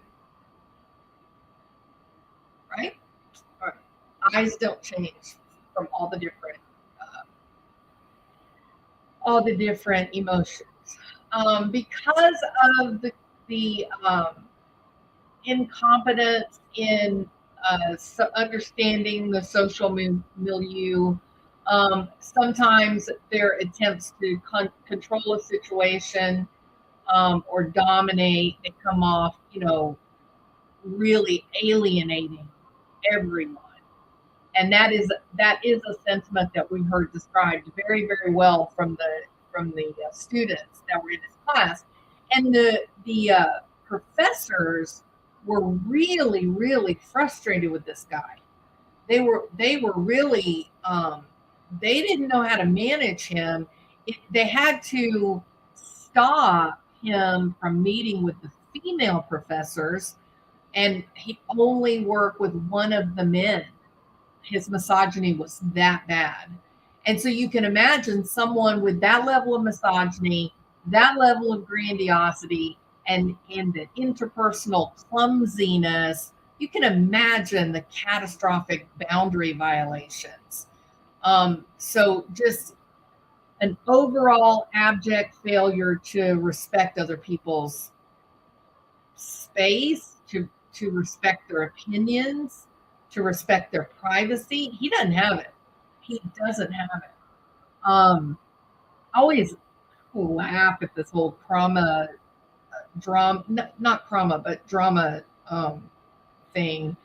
right? Or eyes don't change from all the different emotions. Because of the incompetence in understanding the social milieu. Sometimes their attempts to control a situation or dominate, they come off, really alienating everyone. And that is a sentiment that we heard described very, very well from the students that were in this class. And the professors were really, really frustrated with this guy. They were really they didn't know how to manage him. They had to stop him from meeting with the female professors, and he only worked with one of the men. His misogyny was that bad. And so you can imagine someone with that level of misogyny, that level of grandiosity, and the interpersonal clumsiness. You can imagine the catastrophic boundary violations. So just an overall abject failure to respect other people's space, to respect their opinions, to respect their privacy. He doesn't have it. He doesn't have it. I always laugh at this whole drama, not trauma, but drama thing.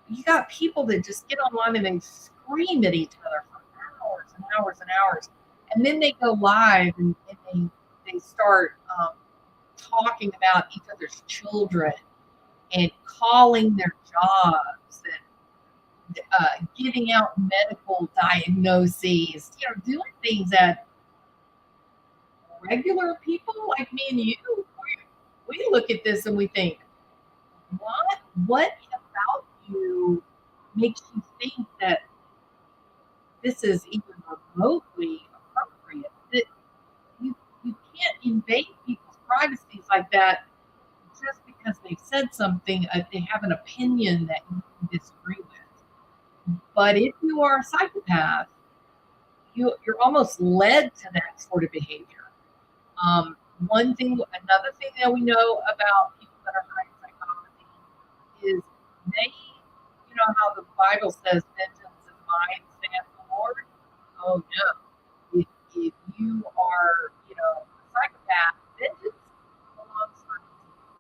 You got people that just get online and they scream at each other for hours and hours and hours. And then they go live and they start talking about each other's children and calling their jobs and giving out medical diagnoses, doing things that regular people like me and you, we look at this and we think, what about you makes you think that this is even remotely appropriate? That you can't invade people's privacies like that just because they've said something, they have an opinion that you disagree with. But if you are a psychopath, you're almost led to that sort of behavior. Another thing that we know about people that are high psychopathy is they, how the Bible says, vengeance is mine, saith the Lord. Oh no. If you are, a psychopath, vengeance belongs to you.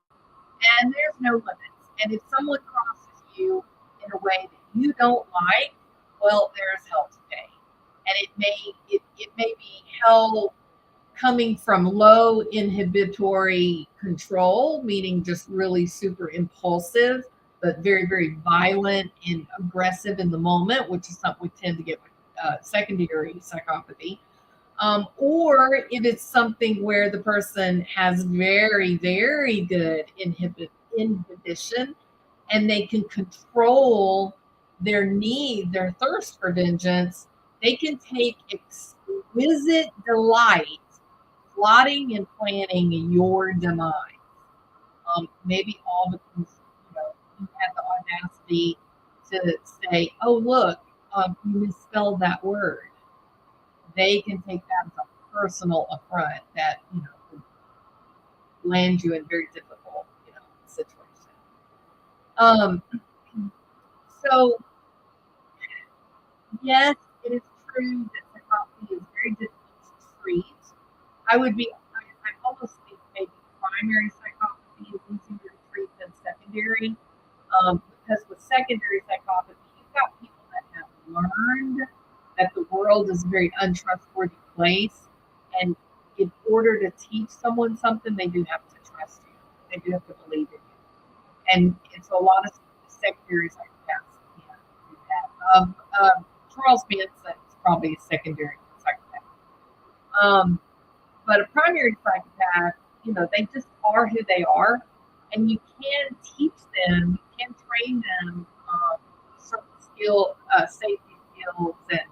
And there's no limits. And if someone crosses you in a way that you don't like, well, there's hell to pay. And it may be hell coming from low inhibitory control, meaning just really super impulsive, but very, very violent and aggressive in the moment, which is something we tend to get with secondary psychopathy. Or if it's something where the person has very, very good inhibition and they can control their need, their thirst for vengeance, they can take exquisite delight plotting and planning your demise. Maybe all because you had the audacity to say, "Oh, look, you misspelled that word." They can take that as a personal affront that would land you in very difficult situation. So yes, it is true that psychopathy is very difficult to treat. I almost think maybe primary psychopathy is easier to treat than secondary. Because with secondary psychopathy, you've got people that have learned that the world is a very untrustworthy place. And in order to teach someone something, they do have to trust you. They do have to believe in you. And so a lot of secondary psychopaths can't do that. Charles Manson is probably a secondary psychopath. But a primary psychopath, they just are who they are, and you can teach them, you can train them certain safety skills and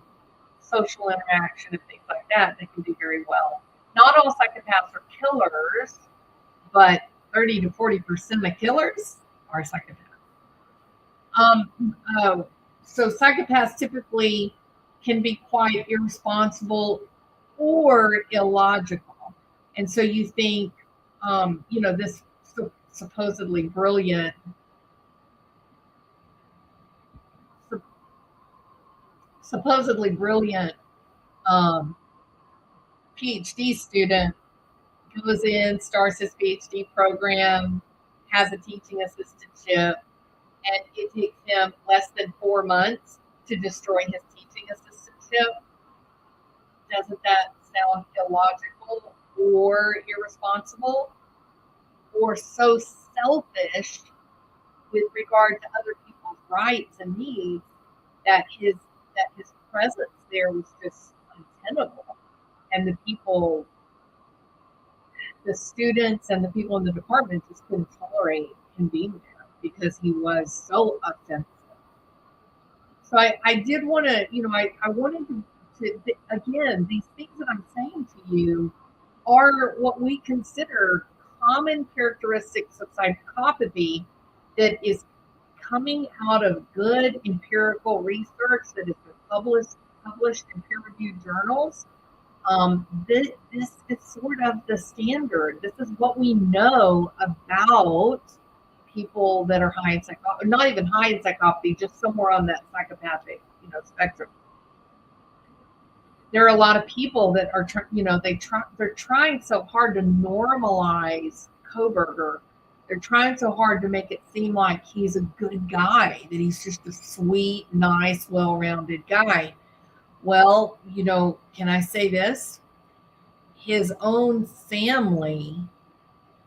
social interaction and things like that. They can do very well. Not all psychopaths are killers, but 30 to 40% of killers are psychopaths. So psychopaths typically can be quite irresponsible or illogical. And so you think, this supposedly brilliant, PhD student goes in, starts his PhD program, has a teaching assistantship, and it takes him less than 4 months to destroy his teaching assistantship. Doesn't that sound illogical or irresponsible or so selfish with regard to other people's rights and needs that his presence there was just untenable? And the students and the people in the department just couldn't tolerate him being there because he was so offensive. So I did want to, I wanted to, again, these things that I'm saying to you are what we consider common characteristics of psychopathy that is coming out of good empirical research that has been published in peer-reviewed journals. This is sort of the standard. This is what we know about people that are high in psychopathy, not even high in psychopathy, just somewhere on that psychopathic, spectrum. There are a lot of people that are, they're trying so hard to normalize Kohberger. They're trying so hard to make it seem like he's a good guy, that he's just a sweet, nice, well-rounded guy. Well, can I say this? His own family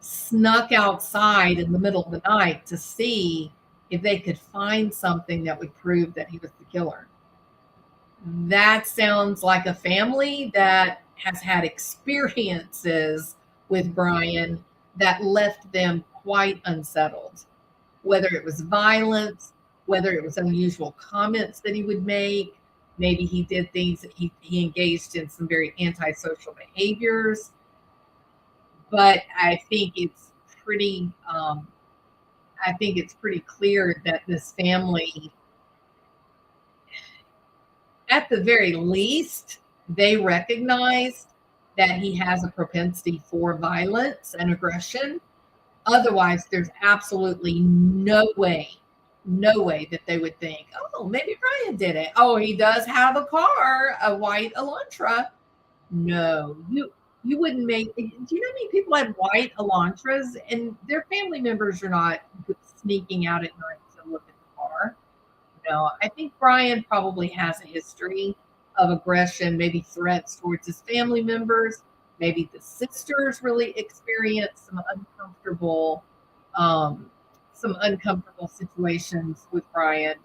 snuck outside in the middle of the night to see if they could find something that would prove that he was the killer. That sounds like a family that has had experiences with Bryan that left them quite unsettled. Whether it was violence, whether it was unusual comments that he would make, maybe he did things that he engaged in some very antisocial behaviors. But I think it's pretty clear that this family, at the very least, they recognized that he has a propensity for violence and aggression. Otherwise, there's absolutely no way that they would think, oh, maybe Bryan did it. Oh, he does have a car, a white Elantra. No, you wouldn't make. Do you know how many people have white Elantras and their family members are not sneaking out at night to look at the car? No, I think Bryan probably has a history of aggression, maybe threats towards his family members. Maybe the sisters really experienced some uncomfortable situations with Bryan.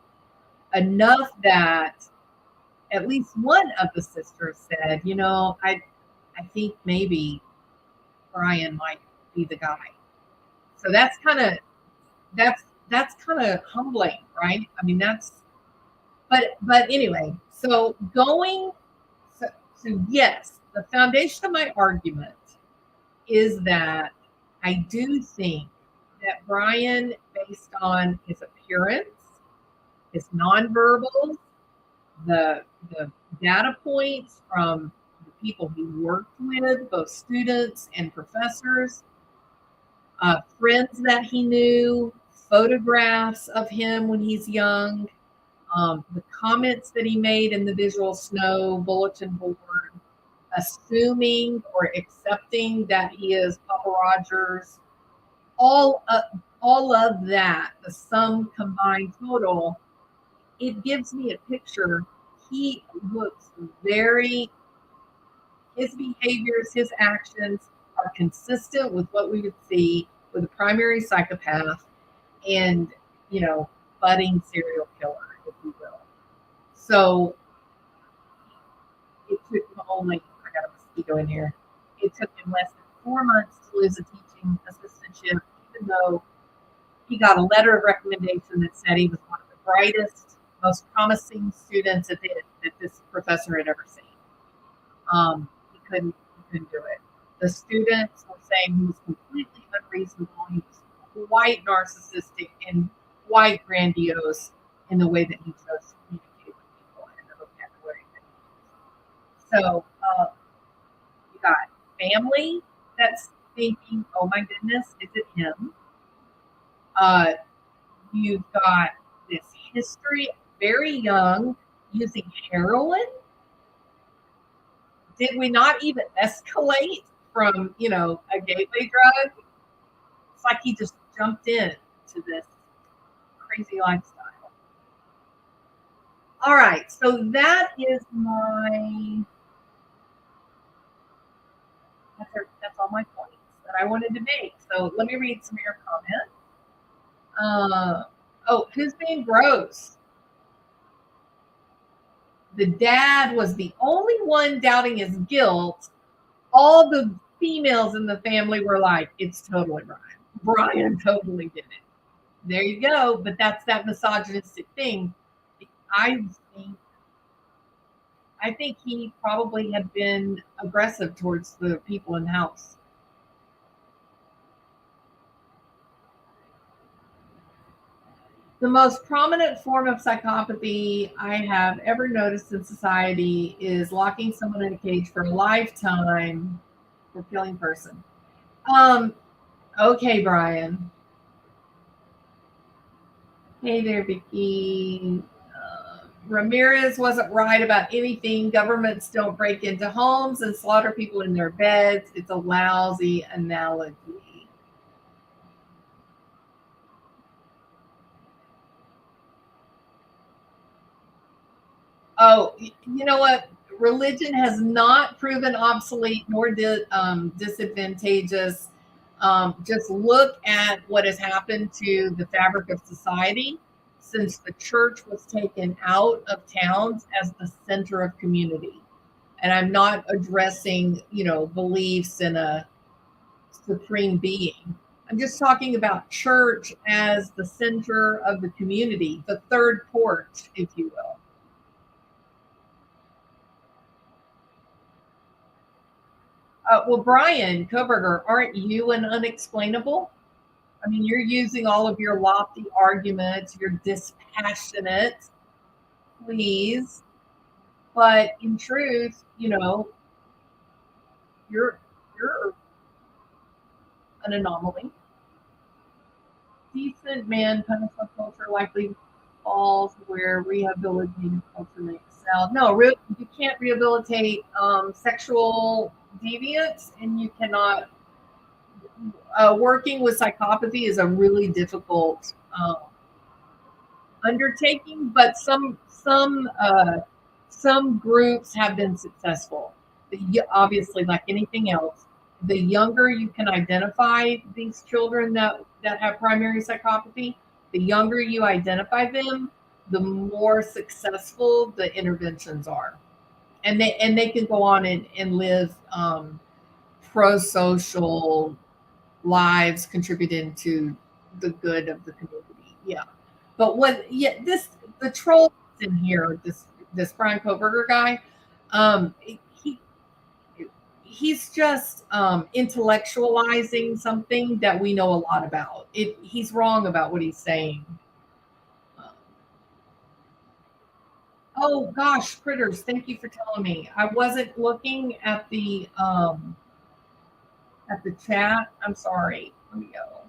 Enough that at least one of the sisters said, I think maybe Bryan might be the guy. So that's kind of humbling, right? I mean, but anyway, so yes, the foundation of my argument is that I do think that Bryan, based on his appearance, his nonverbals, the data points from the people he worked with, both students and professors, friends that he knew, photographs of him when he's young, The comments that he made in the Visual Snow bulletin board, assuming or accepting that he is Papa Rogers, all of that, the sum combined total, it gives me a picture. He looks very, his behaviors, his actions are consistent with what we would see with a primary psychopath and, budding serial killer, if you will. So it took him only, I got a mosquito in here, it took him less than 4 months to lose a teaching assistantship, even though he got a letter of recommendation that said he was one of the brightest, most promising students that this professor had ever seen. He couldn't do it. The students were saying he was completely unreasonable. He was quite narcissistic and quite grandiose in the way that he chose to communicate with people and the vocabulary that he used. So you got family that's thinking, "Oh my goodness, is it him?" You've got this history, very young, using heroin. Did we not even escalate from, a gateway drug? It's like he just jumped in to this crazy lifestyle. All right, so that's all my points that I wanted to make. So let me read some of your comments. Who's being gross? The dad was the only one doubting his guilt. All the females in the family were like, "It's totally Bryan. Bryan totally did it." There you go. But that's that misogynistic thing. I think he probably had been aggressive towards the people in the house. The most prominent form of psychopathy I have ever noticed in society is locking someone in a cage for a lifetime for killing a person. Okay, Bryan. Hey there, Vicky. Ramirez wasn't right about anything. Governments don't break into homes and slaughter people in their beds. It's a lousy analogy. Oh, you know what? Religion has not proven obsolete nor disadvantageous. Just look at what has happened to the fabric of society since the church was taken out of towns as the center of community. And I'm not addressing, beliefs in a supreme being. I'm just talking about church as the center of the community, the third porch, if you will. Well, Bryan Kohberger, aren't you an unexplainable? I mean, you're using all of your lofty arguments, you're dispassionate, please. But in truth, you're an anomaly. Decent man punishment culture likely falls where rehabilitative culture may excel. No, you can't rehabilitate sexual deviance, and you cannot. Working with psychopathy is a really difficult undertaking, but some groups have been successful. Obviously, like anything else, the younger you can identify these children that have primary psychopathy, the younger you identify them, the more successful the interventions are, and they can go on and live pro-social lives, contributing to the good of the community. Yeah. But the troll in here, this Bryan Kohberger guy, he he's just intellectualizing something that we know a lot about. He's wrong about what he's saying. Oh gosh, critters! Thank you for telling me. I wasn't looking at the chat. I'm sorry. Let me go.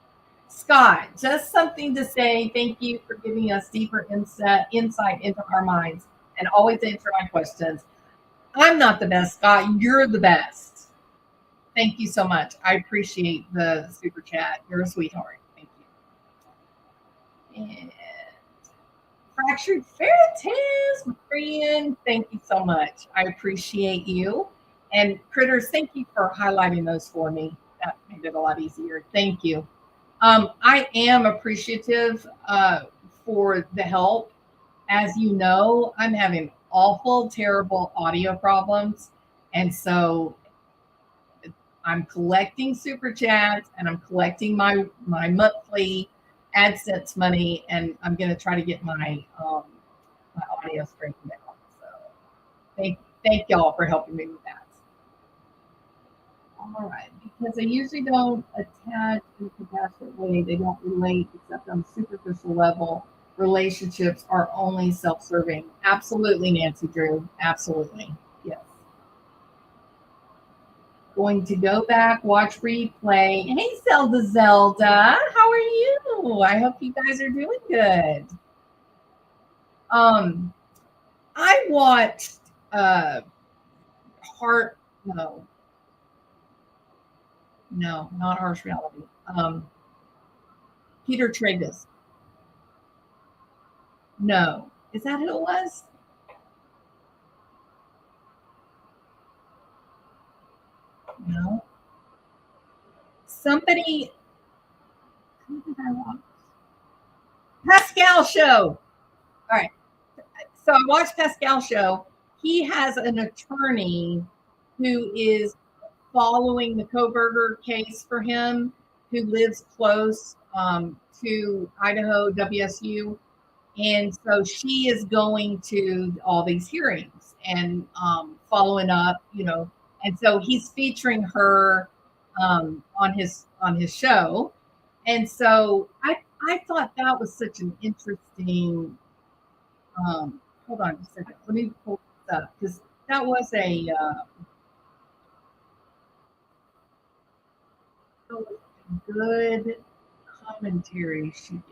Scott, just something to say. Thank you for giving us deeper insight into our minds and always answer my questions. I'm not the best, Scott. You're the best. Thank you so much. I appreciate the super chat. You're a sweetheart. Thank you. And Fractured Ferrites, my friend. Thank you so much. I appreciate you. And Critters, thank you for highlighting those for me. That made it a lot easier. Thank you. I am appreciative for the help. As you know, I'm having awful, terrible audio problems. And so I'm collecting super chats and I'm collecting my monthly AdSense money, and I'm going to try to get my audio straightened out. So thank y'all for helping me with that. All right, because they usually don't attach in a compassionate way. They don't relate except on a superficial level. Relationships are only self-serving. Absolutely, Nancy Drew. Absolutely. Yes. Going to go back, watch replay. Hey, Zelda. How are you? I hope you guys are doing good. I watched Heart. No, not Harsh Reality. Peter Tragus. No, is that who it was? No. Somebody. Who did I watch? Pascal Show. All right. So I watched Pascal Show. He has an attorney who is following the Kohberger case for him, who lives close to Idaho WSU. And so she is going to all these hearings and following up, and so he's featuring her on his show. And so I thought that was such an interesting. Hold on just a second. Let me pull this up because that was a good commentary she gave.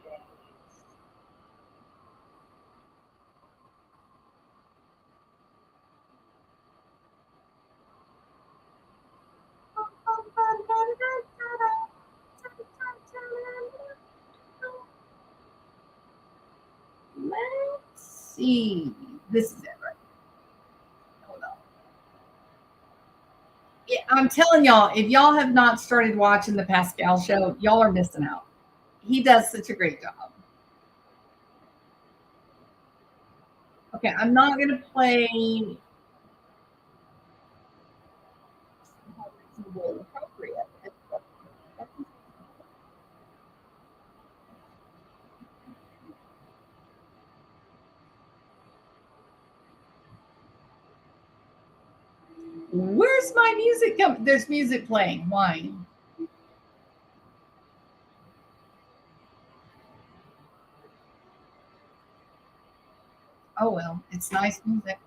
Let's see. This is it, right? Hold on. Yeah, I'm telling y'all, if y'all have not started watching the Pascal Show, y'all are missing out. He does such a great job. Okay, I'm not going to play appropriate. Where's my music? There's music playing. Why? Oh, well, it's nice music.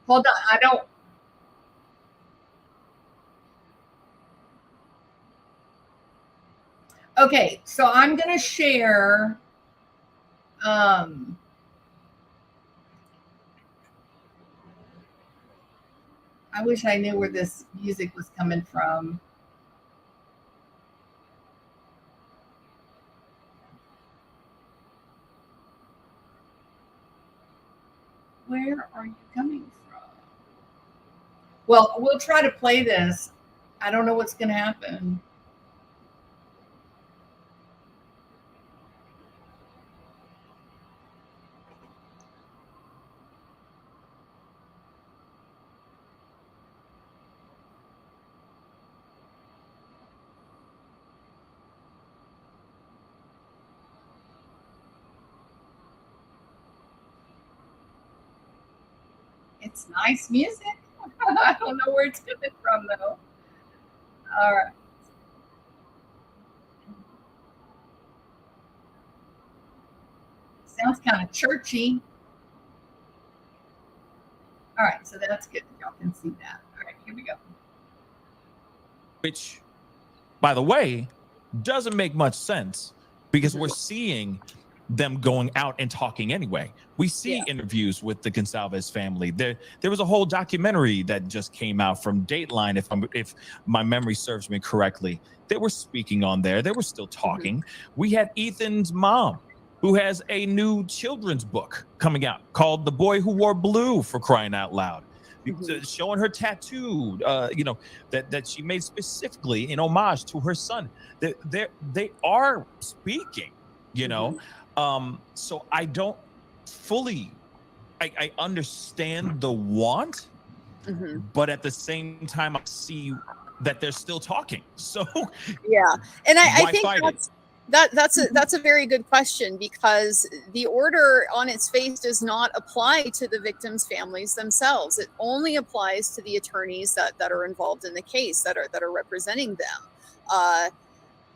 Hold on. I don't. Okay, so I'm going to share. I wish I knew where this music was coming from. Where are you coming from? Well, we'll try to play this. I don't know what's going to happen. It's nice music. I don't know where it's coming from, though. All right. Sounds kind of churchy. All right, so that's good. Y'all can see that. All right, here we go. Which, by the way, doesn't make much sense because we're seeing them going out and talking anyway. We see interviews with the Goncalves family. There was a whole documentary that just came out from Dateline, if my memory serves me correctly. They were speaking on there. They were still talking. We had Ethan's mom, who has a new children's book coming out called The Boy Who Wore Blue, for crying out loud. Showing her tattoo, that she made specifically in homage to her son. They are speaking, so I don't fully, I understand the want, but at the same time, I see that they're still talking. So yeah, and I think that's a very good question, because the order on its face does not apply to the victims' families themselves. It only applies to the attorneys that are involved in the case, that are representing them.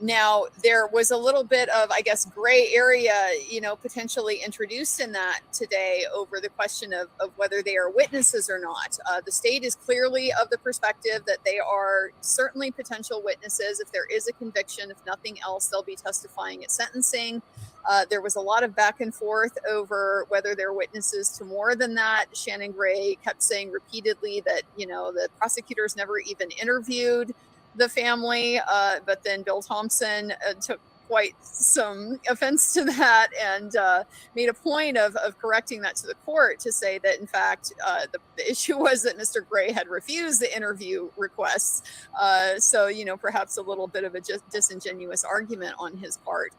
Now, there was a little bit of, I guess, gray area, potentially introduced in that today over the question of whether they are witnesses or not. The state is clearly of the perspective that they are certainly potential witnesses. If there is a conviction, if nothing else, they'll be testifying at sentencing. There was a lot of back and forth over whether they're witnesses to more than that. Shannon Gray kept saying repeatedly that, the prosecutors never even interviewed the family, but then Bill Thompson took quite some offense to that and made a point of correcting that to the court, to say that in fact the issue was that Mr. Gray had refused the interview requests, so perhaps a little bit of a disingenuous argument on his part.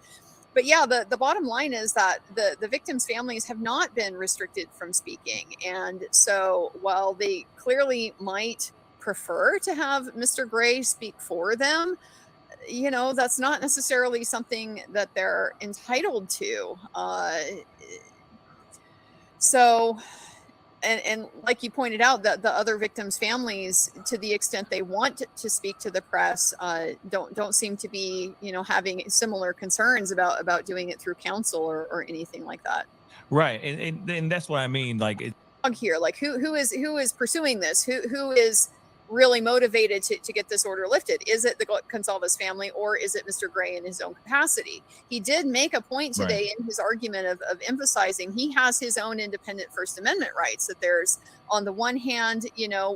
But yeah, the bottom line is that the victims' families have not been restricted from speaking, and so while they clearly might prefer to have Mr. Gray speak for them, that's not necessarily something that they're entitled to. So, and like you pointed out, that the other victims' families, to the extent they want to speak to the press, don't seem to be, having similar concerns about doing it through counsel or anything like that. Right, and that's what I mean. Like here, like who is pursuing this? Who is really motivated to get this order lifted? Is it the Goncalves family, or is it Mr. Gray in his own capacity? He did make a point today in his argument of emphasizing he has his own independent First Amendment rights, that there's, on the one hand,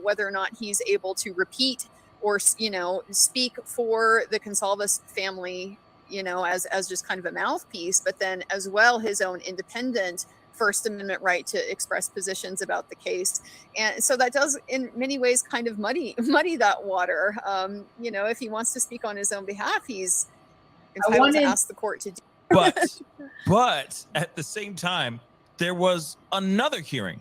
whether or not he's able to repeat or, speak for the Goncalves family, as just kind of a mouthpiece, but then as well his own independent First Amendment right to express positions about the case. And so that does in many ways kind of muddy that water. If he wants to speak on his own behalf, he's entitled to ask the court to do. But at the same time, there was another hearing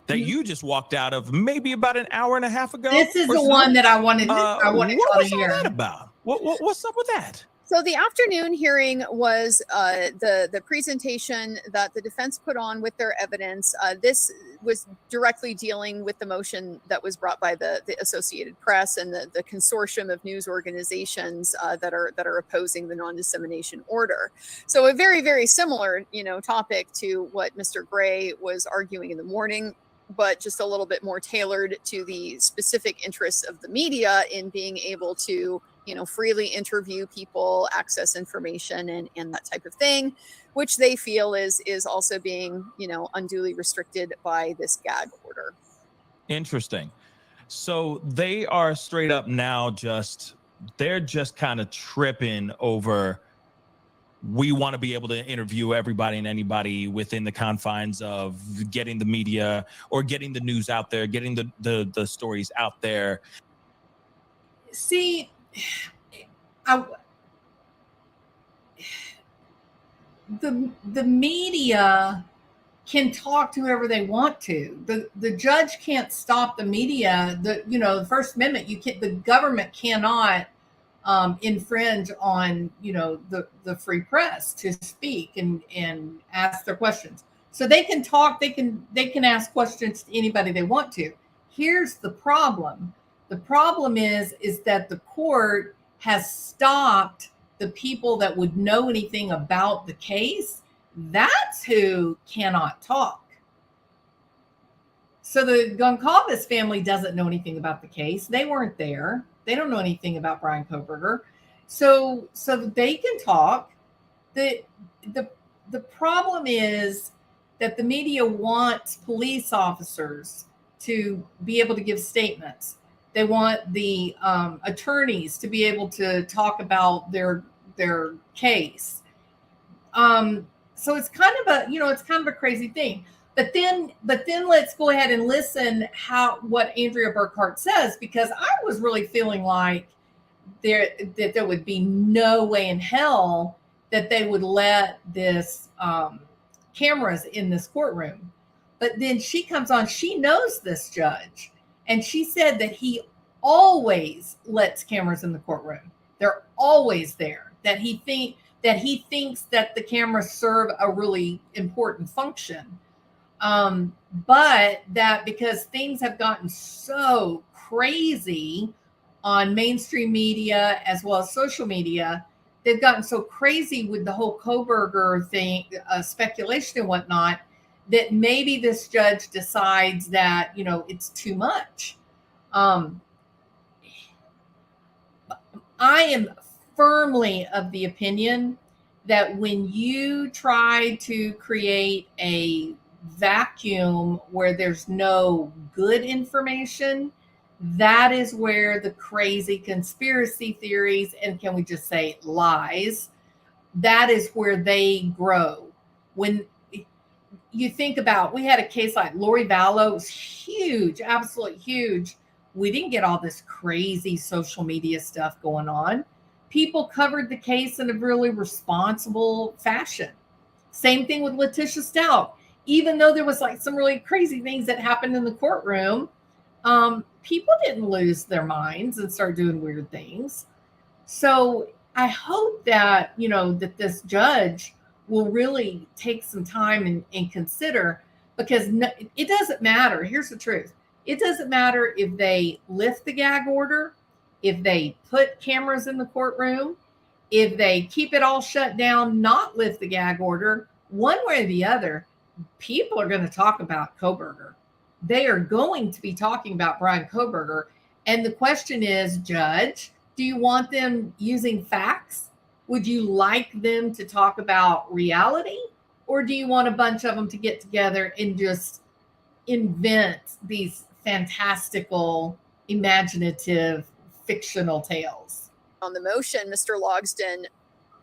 that you just walked out of maybe about an hour and a half ago. This is the one that I wanted to hear. What was that about? What's up with that? So the afternoon hearing was the presentation that the defense put on with their evidence. This was directly dealing with the motion that was brought by the Associated Press and the consortium of news organizations that are opposing the non-dissemination order. So a very, very similar, topic to what Mr. Gray was arguing in the morning, but just a little bit more tailored to the specific interests of the media in being able to freely interview people, access information, and that type of thing, which they feel is also being, unduly restricted by this gag order. Interesting. So they are straight up now they're just kind of tripping over, we want to be able to interview everybody and anybody within the confines of getting the media or getting the news out there, getting the stories out there. See, the media can talk to whoever they want to. The judge can't stop the media. The First Amendment, the government cannot infringe on the free press to speak and ask their questions. So they can talk. They can ask questions to anybody they want to. Here's the problem. The problem is that the court has stopped the people that would know anything about the case That's who cannot talk. So the Goncalves family doesn't know anything about the case. They weren't there. They don't know anything about Bryan Kohberger. So they can talk. The problem is that the media wants police officers to be able to give statements. They want the attorneys to be able to talk about their case. So it's kind of a crazy thing. But then let's go ahead and listen what Andrea Burkhart says, because I was really feeling like there would be no way in hell that they would let this cameras in this courtroom. But then she comes on, she knows this judge, and she said that he always lets cameras in the courtroom. They're always there. That he thinks that the cameras serve a really important function. But that because things have gotten so crazy on mainstream media as well as social media, they've gotten so crazy with the whole Kohberger thing, speculation and whatnot, that maybe this judge decides that, it's too much. I am firmly of the opinion that when you try to create a vacuum where there's no good information, that is where the crazy conspiracy theories, and can we just say lies, that is where they grow. When you think about, we had a case like Lori Vallow, it was huge, absolutely huge. We didn't get all this crazy social media stuff going on. People covered the case in a really responsible fashion. Same thing with Letitia Stout. Even though there was like some really crazy things that happened in the courtroom, people didn't lose their minds and start doing weird things. So I hope that, that this judge will really take some time and consider, because it doesn't matter. Here's the truth. It doesn't matter if they lift the gag order, if they put cameras in the courtroom, if they keep it all shut down, not lift the gag order, one way or the other, people are going to talk about Kohberger. They are going to be talking about Bryan Kohberger. And the question is, Judge, do you want them using facts? Would you like them to talk about reality? Or do you want a bunch of them to get together and just invent these fantastical, imaginative, fictional tales? On the motion, Mr. Logsdon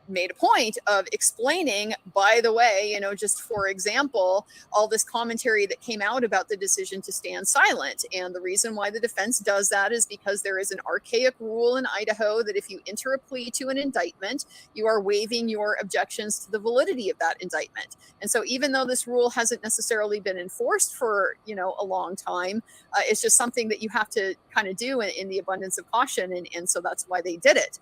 made a point of explaining, by the way, just for example, all this commentary that came out about the decision to stand silent. And the reason why the defense does that is because there is an archaic rule in Idaho that if you enter a plea to an indictment, you are waiving your objections to the validity of that indictment. And so even though this rule hasn't necessarily been enforced for, a long time, it's just something that you have to kind of do in the abundance of caution. And so that's why they did it.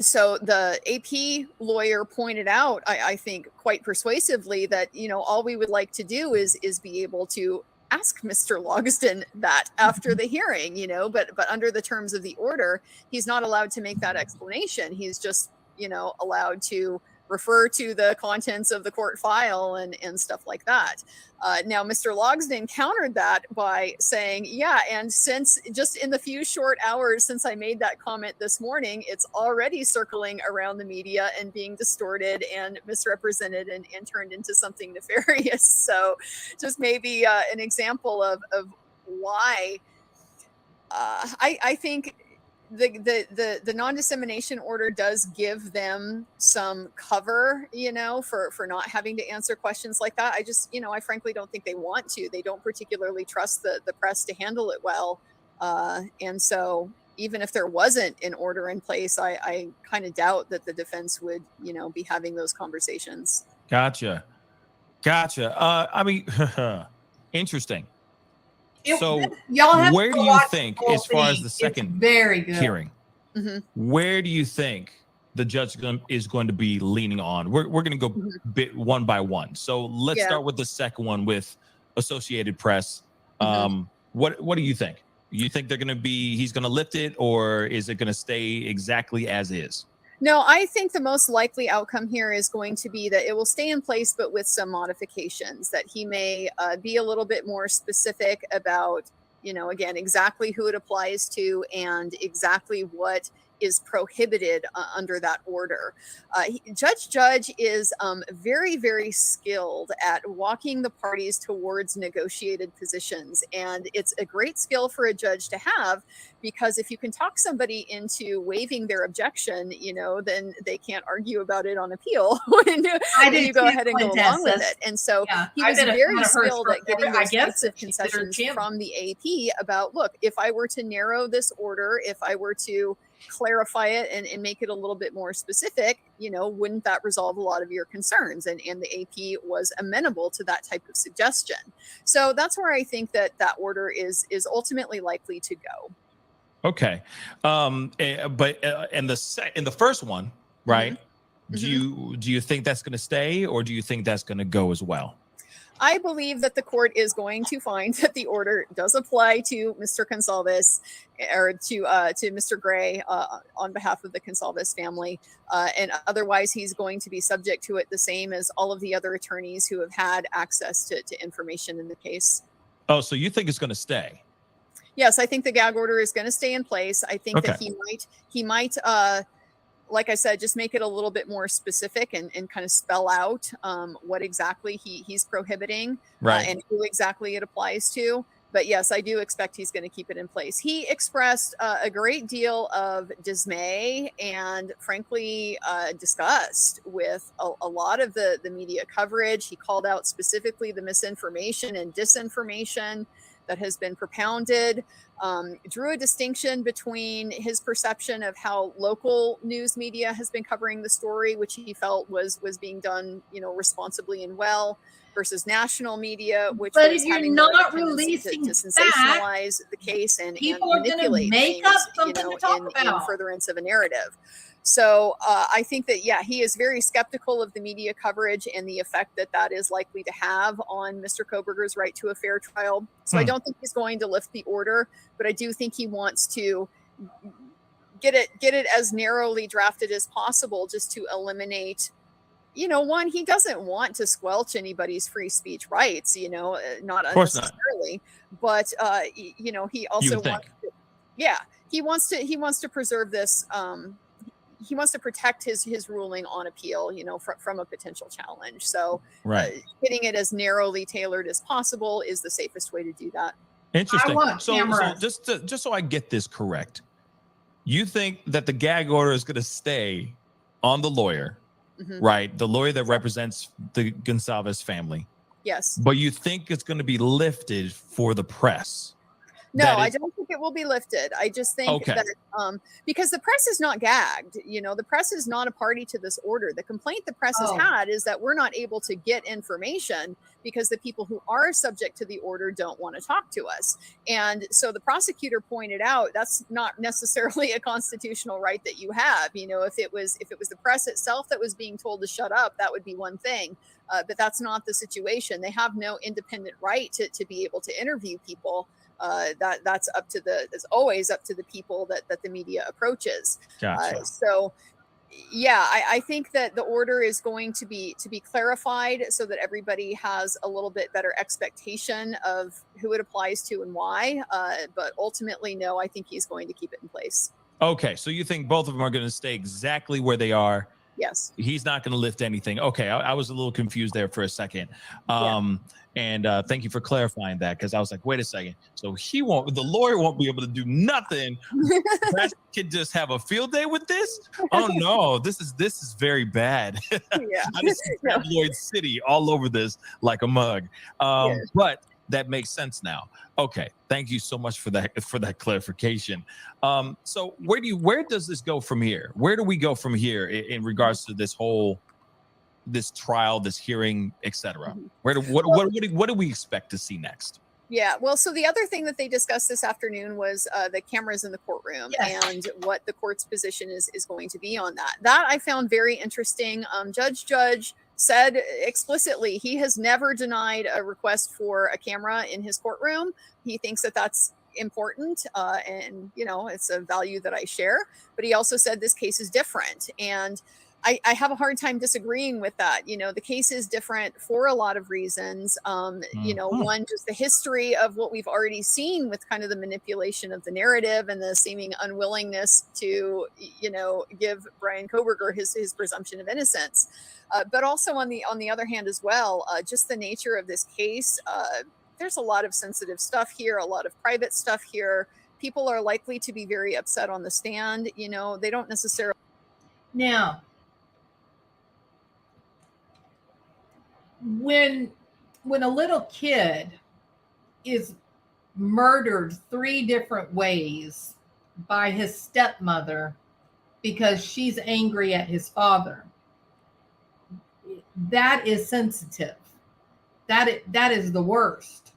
So the AP lawyer pointed out, I think quite persuasively, that, all we would like to do is be able to ask Mr. Logsdon that after the hearing, but under the terms of the order, he's not allowed to make that explanation. He's just, allowed to refer to the contents of the court file and stuff like that. Now, Mr. Logsdon countered that by saying, yeah, and since just in the few short hours since I made that comment this morning, it's already circling around the media and being distorted and misrepresented and turned into something nefarious. So just maybe an example of why I think the non-dissemination order does give them some cover, for not having to answer questions like that. I just, I frankly don't think they want to. They don't particularly trust the press to handle it well. And so even if there wasn't an order in place, I kind of doubt that the defense would, be having those conversations. Gotcha. I mean, interesting. So where do you think, as far as the second very good hearing, where do you think the judge is going to be leaning on? We're going to go bit one by one. So let's start with the second one with Associated Press. What do you think? You think he's going to lift it, or is it going to stay exactly as is? No, I think the most likely outcome here is going to be that it will stay in place, but with some modifications, that he may be a little bit more specific about, again, exactly who it applies to and exactly what is prohibited under that order. Judge is very, very skilled at walking the parties towards negotiated positions. And it's a great skill for a judge to have, because if you can talk somebody into waiving their objection, then they can't argue about it on appeal when you go ahead and go along with it. And so he was very skilled at getting those types of concessions from the AP about, look, if I were to narrow this order, if I were to clarify it and make it a little bit more specific, wouldn't that resolve a lot of your concerns? And the AP was amenable to that type of suggestion. So that's where I think that order is ultimately likely to go. Okay. But in the first one, right? Mm-hmm. Do you think that's going to stay, or do you think that's going to go as well? I believe that the court is going to find that the order does apply to Mr. Goncalves, or to Mr. Gray on behalf of the Goncalves family, and otherwise he's going to be subject to it the same as all of the other attorneys who have had access to information in the case. Oh, so you think it's going to stay? Yes, I think the gag order is going to stay in place. I think that he might like I said, just make it a little bit more specific and kind of spell out what exactly he's prohibiting, and who exactly it applies to. But yes, I do expect he's going to keep it in place. He expressed a great deal of dismay and, frankly, disgust with a lot of the media coverage. He called out specifically the misinformation and disinformation that has been propounded, drew a distinction between his perception of how local news media has been covering the story, which he felt was being done, responsibly and well, versus national media, which was having not releasing to sensationalize the case and manipulate things, in furtherance of a narrative. So I think that, he is very skeptical of the media coverage and the effect that is likely to have on Mr. Kohberger's right to a fair trial. So I don't think he's going to lift the order, but I do think he wants to get it as narrowly drafted as possible, just to eliminate, one, he doesn't want to squelch anybody's free speech rights, not unnecessarily, but he also wants to preserve this. He wants to protect his ruling on appeal, from a potential challenge. So getting it as narrowly tailored as possible is the safest way to do that. Interesting. So just so I get this correct, you think that the gag order is going to stay on the lawyer, right? The lawyer that represents the Goncalves family. Yes. But you think it's going to be lifted for the press? No, I don't think it will be lifted. I just think that because the press is not gagged, the press is not a party to this order. The complaint the press has had is that we're not able to get information because the people who are subject to the order don't want to talk to us. And so the prosecutor pointed out that's not necessarily a constitutional right that you have. If it was the press itself that was being told to shut up, that would be one thing. But that's not the situation. They have no independent right to be able to interview people. That's always up to the people that the media approaches. Gotcha. I think that the order is going to be clarified so that everybody has a little bit better expectation of who it applies to and why. But ultimately, no, I think he's going to keep it in place. Okay, so you think both of them are going to stay exactly where they are? Yes. He's not going to lift anything. Okay, I was a little confused there for a second. And thank you for clarifying that, because I was like, wait a second. So the lawyer won't be able to do nothing. That kid just have a field day with this? Oh no, this is very bad. I just see Tabloid City all over this like a mug. But that makes sense now. Okay, thank you so much for that clarification. So where does this go from here? Where do we go from here in regards to this trial, this hearing, etc.? What do we expect to see next? Yeah, well, so the other thing that they discussed this afternoon was the cameras in the courtroom and what the court's position is going to be on that. That I found very interesting. Judge said explicitly he has never denied a request for a camera in his courtroom. He thinks that that's important, and it's a value that I share. But he also said this case is different, and I have a hard time disagreeing with that. The case is different for a lot of reasons. One, just the history of what we've already seen with kind of the manipulation of the narrative and the seeming unwillingness to, give Bryan Kohberger his presumption of innocence. But also on the other hand as well, just the nature of this case. There's a lot of sensitive stuff here, a lot of private stuff here. People are likely to be very upset on the stand. They don't necessarily. Now, when a little kid is murdered 3 different ways by his stepmother because she's angry at his father, that is sensitive. That is the worst.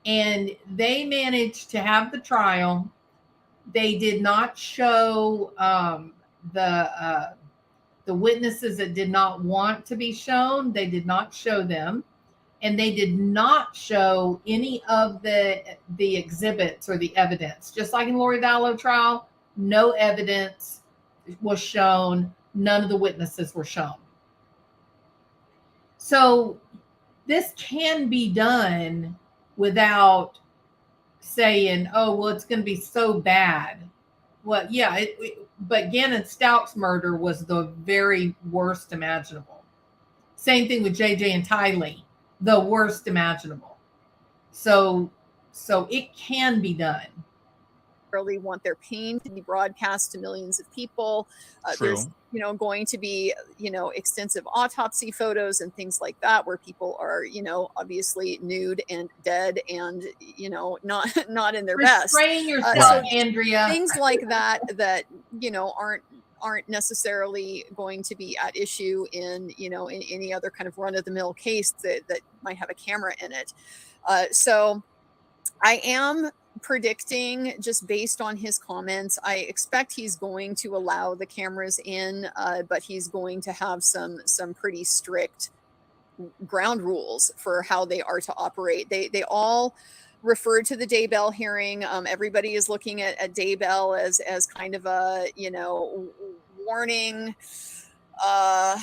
And they managed to have the trial. They did not show the witnesses that did not want to be shown. They did not show them, and they did not show any of the exhibits or the evidence. Just like in Lori Vallow trial, no evidence was shown. None of the witnesses were shown. So this can be done without saying, oh, well, it's going to be so bad. Well, yeah, but Gannon Stouck's murder was the very worst imaginable. Same thing with JJ and Tylee, the worst imaginable. So it can be done. Really want their pain to be broadcast to millions of people. There's going to be extensive autopsy photos and things like that where people are obviously nude and dead and not in their best. Restrain yourself, Andrea. Things like that aren't necessarily going to be at issue in in any other kind of run-of-the-mill case that might have a camera in it. So I am predicting, just based on his comments, I expect he's going to allow the cameras in, but he's going to have some pretty strict ground rules for how they are to operate. They all referred to the Daybell hearing. Everybody is looking at Daybell as kind of a warning. How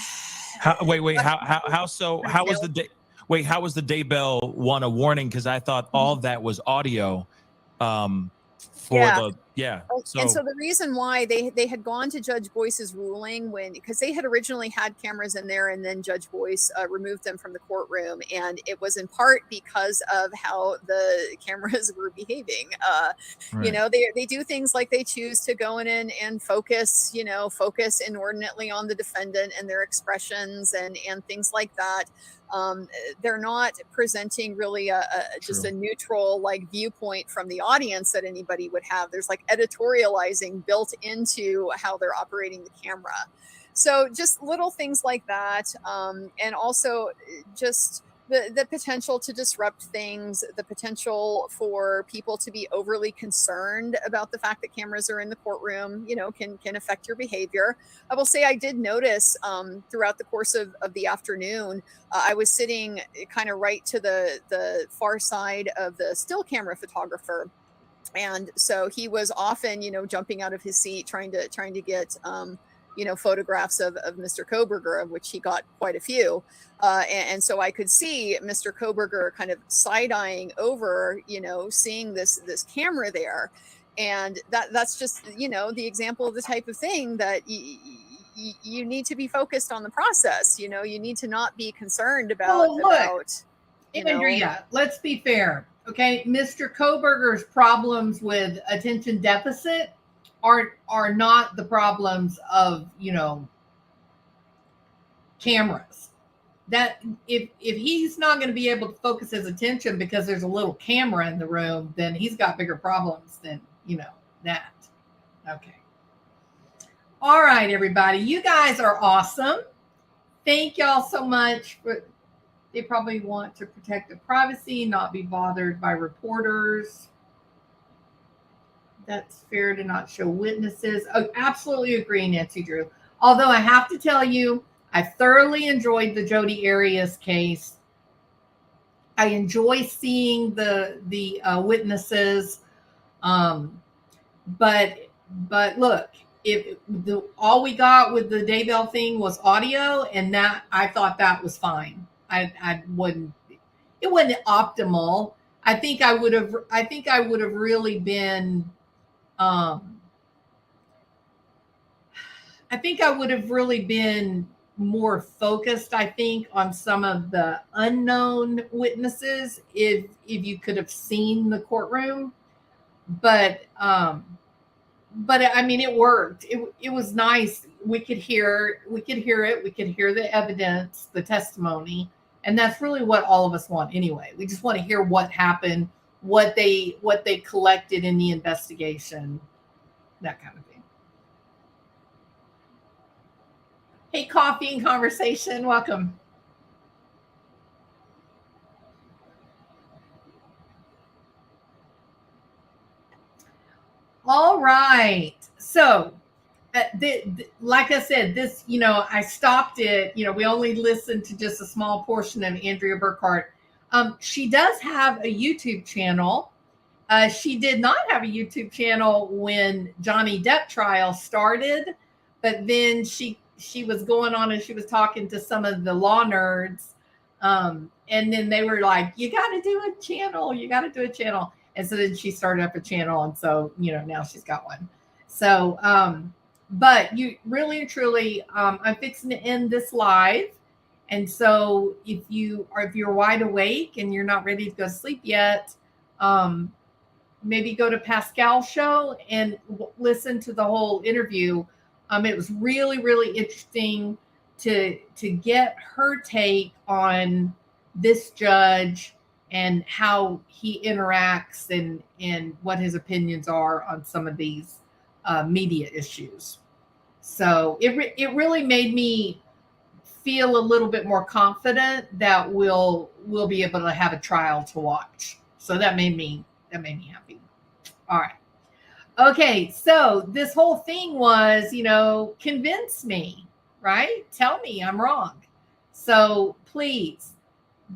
was the Daybell one a warning? Because I thought all of that was audio. And so the reason why they had gone to Judge Boyce's ruling because they had originally had cameras in there, and then Judge Boyce removed them from the courtroom, and it was in part because of how the cameras were behaving. They do things like they choose to go in and focus inordinately on the defendant and their expressions and things like that. They're not presenting really just a neutral viewpoint from the audience that anybody would have. There's editorializing built into how they're operating the camera. So just little things like that. And also just the potential to disrupt things, the potential for people to be overly concerned about the fact that cameras are in the courtroom, can affect your behavior. I will say I did notice throughout the course of the afternoon, I was sitting kind of right to the far side of the still camera photographer. And so he was often, jumping out of his seat, trying to get, photographs of Mr. Kohberger, of which he got quite a few. And so I could see Mr. Kohberger kind of side-eyeing over, seeing this camera there. And that's just, the example of the type of thing that you need to be focused on the process. You need to not be concerned about, Andrea, let's be fair. Okay, Mr. Kohberger's problems with attention deficit are not the problems of cameras. That if he's not going to be able to focus his attention because there's a little camera in the room, then he's got bigger problems than that. Okay. All right, everybody, you guys are awesome. Thank y'all so much for. They probably want to protect their privacy, not be bothered by reporters. That's fair to not show witnesses. Oh, absolutely agree, Nancy Drew. Although I have to tell you, I thoroughly enjoyed the Jodi Arias case. I enjoy seeing the witnesses. But look, if all we got with the Daybell thing was audio, and that I thought that was fine. I wouldn't. It wasn't optimal. I think I would have really been. I think I would have really been more focused, I think, on some of the unknown witnesses if you could have seen the courtroom. But I mean, it worked. It was nice. We could hear it. We could hear the evidence, the testimony, and that's really what all of us want anyway. We just want to hear what happened, what they collected in the investigation, that kind of thing. Hey, Coffee and Conversation, welcome. All right. So, like I said, this, I stopped it. We only listened to just a small portion of Andrea Burkhart. She does have a YouTube channel. She did not have a YouTube channel when Johnny Depp trial started, but then she was going on and she was talking to some of the law nerds. And then they were like, you got to do a channel. You got to do a channel. And so then she started up a channel. And so, now she's got one. So, but you really and truly, I'm fixing to end this live. And so if you're wide awake and you're not ready to go to sleep yet, maybe go to Pascal's show and listen to the whole interview. It was really, really interesting to get her take on this judge and how he interacts and what his opinions are on some of these media issues. So it really made me feel a little bit more confident that we'll be able to have a trial to watch. So that made me happy. All right. Okay, so this whole thing was, convince me, right? Tell me I'm wrong. So please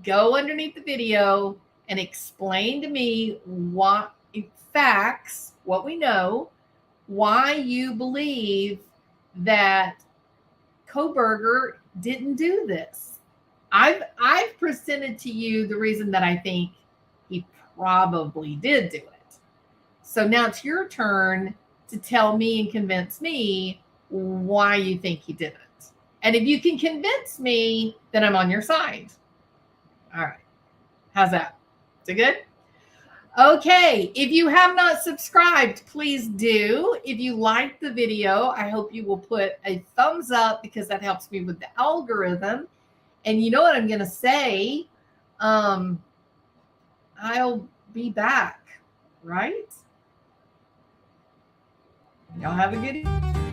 go underneath the video and explain to me what facts, what we know, why you believe that Kohberger didn't do this. I've presented to you the reason that I think he probably did do it. So now it's your turn to tell me and convince me why you think he did it. And if you can convince me, then I'm on your side. All right. How's that? Is it good? Okay. If you have not subscribed, please do. If you like the video, I hope you will put a thumbs up because that helps me with the algorithm. And you know what I'm going to say? I'll be back, right? Y'all have a good evening.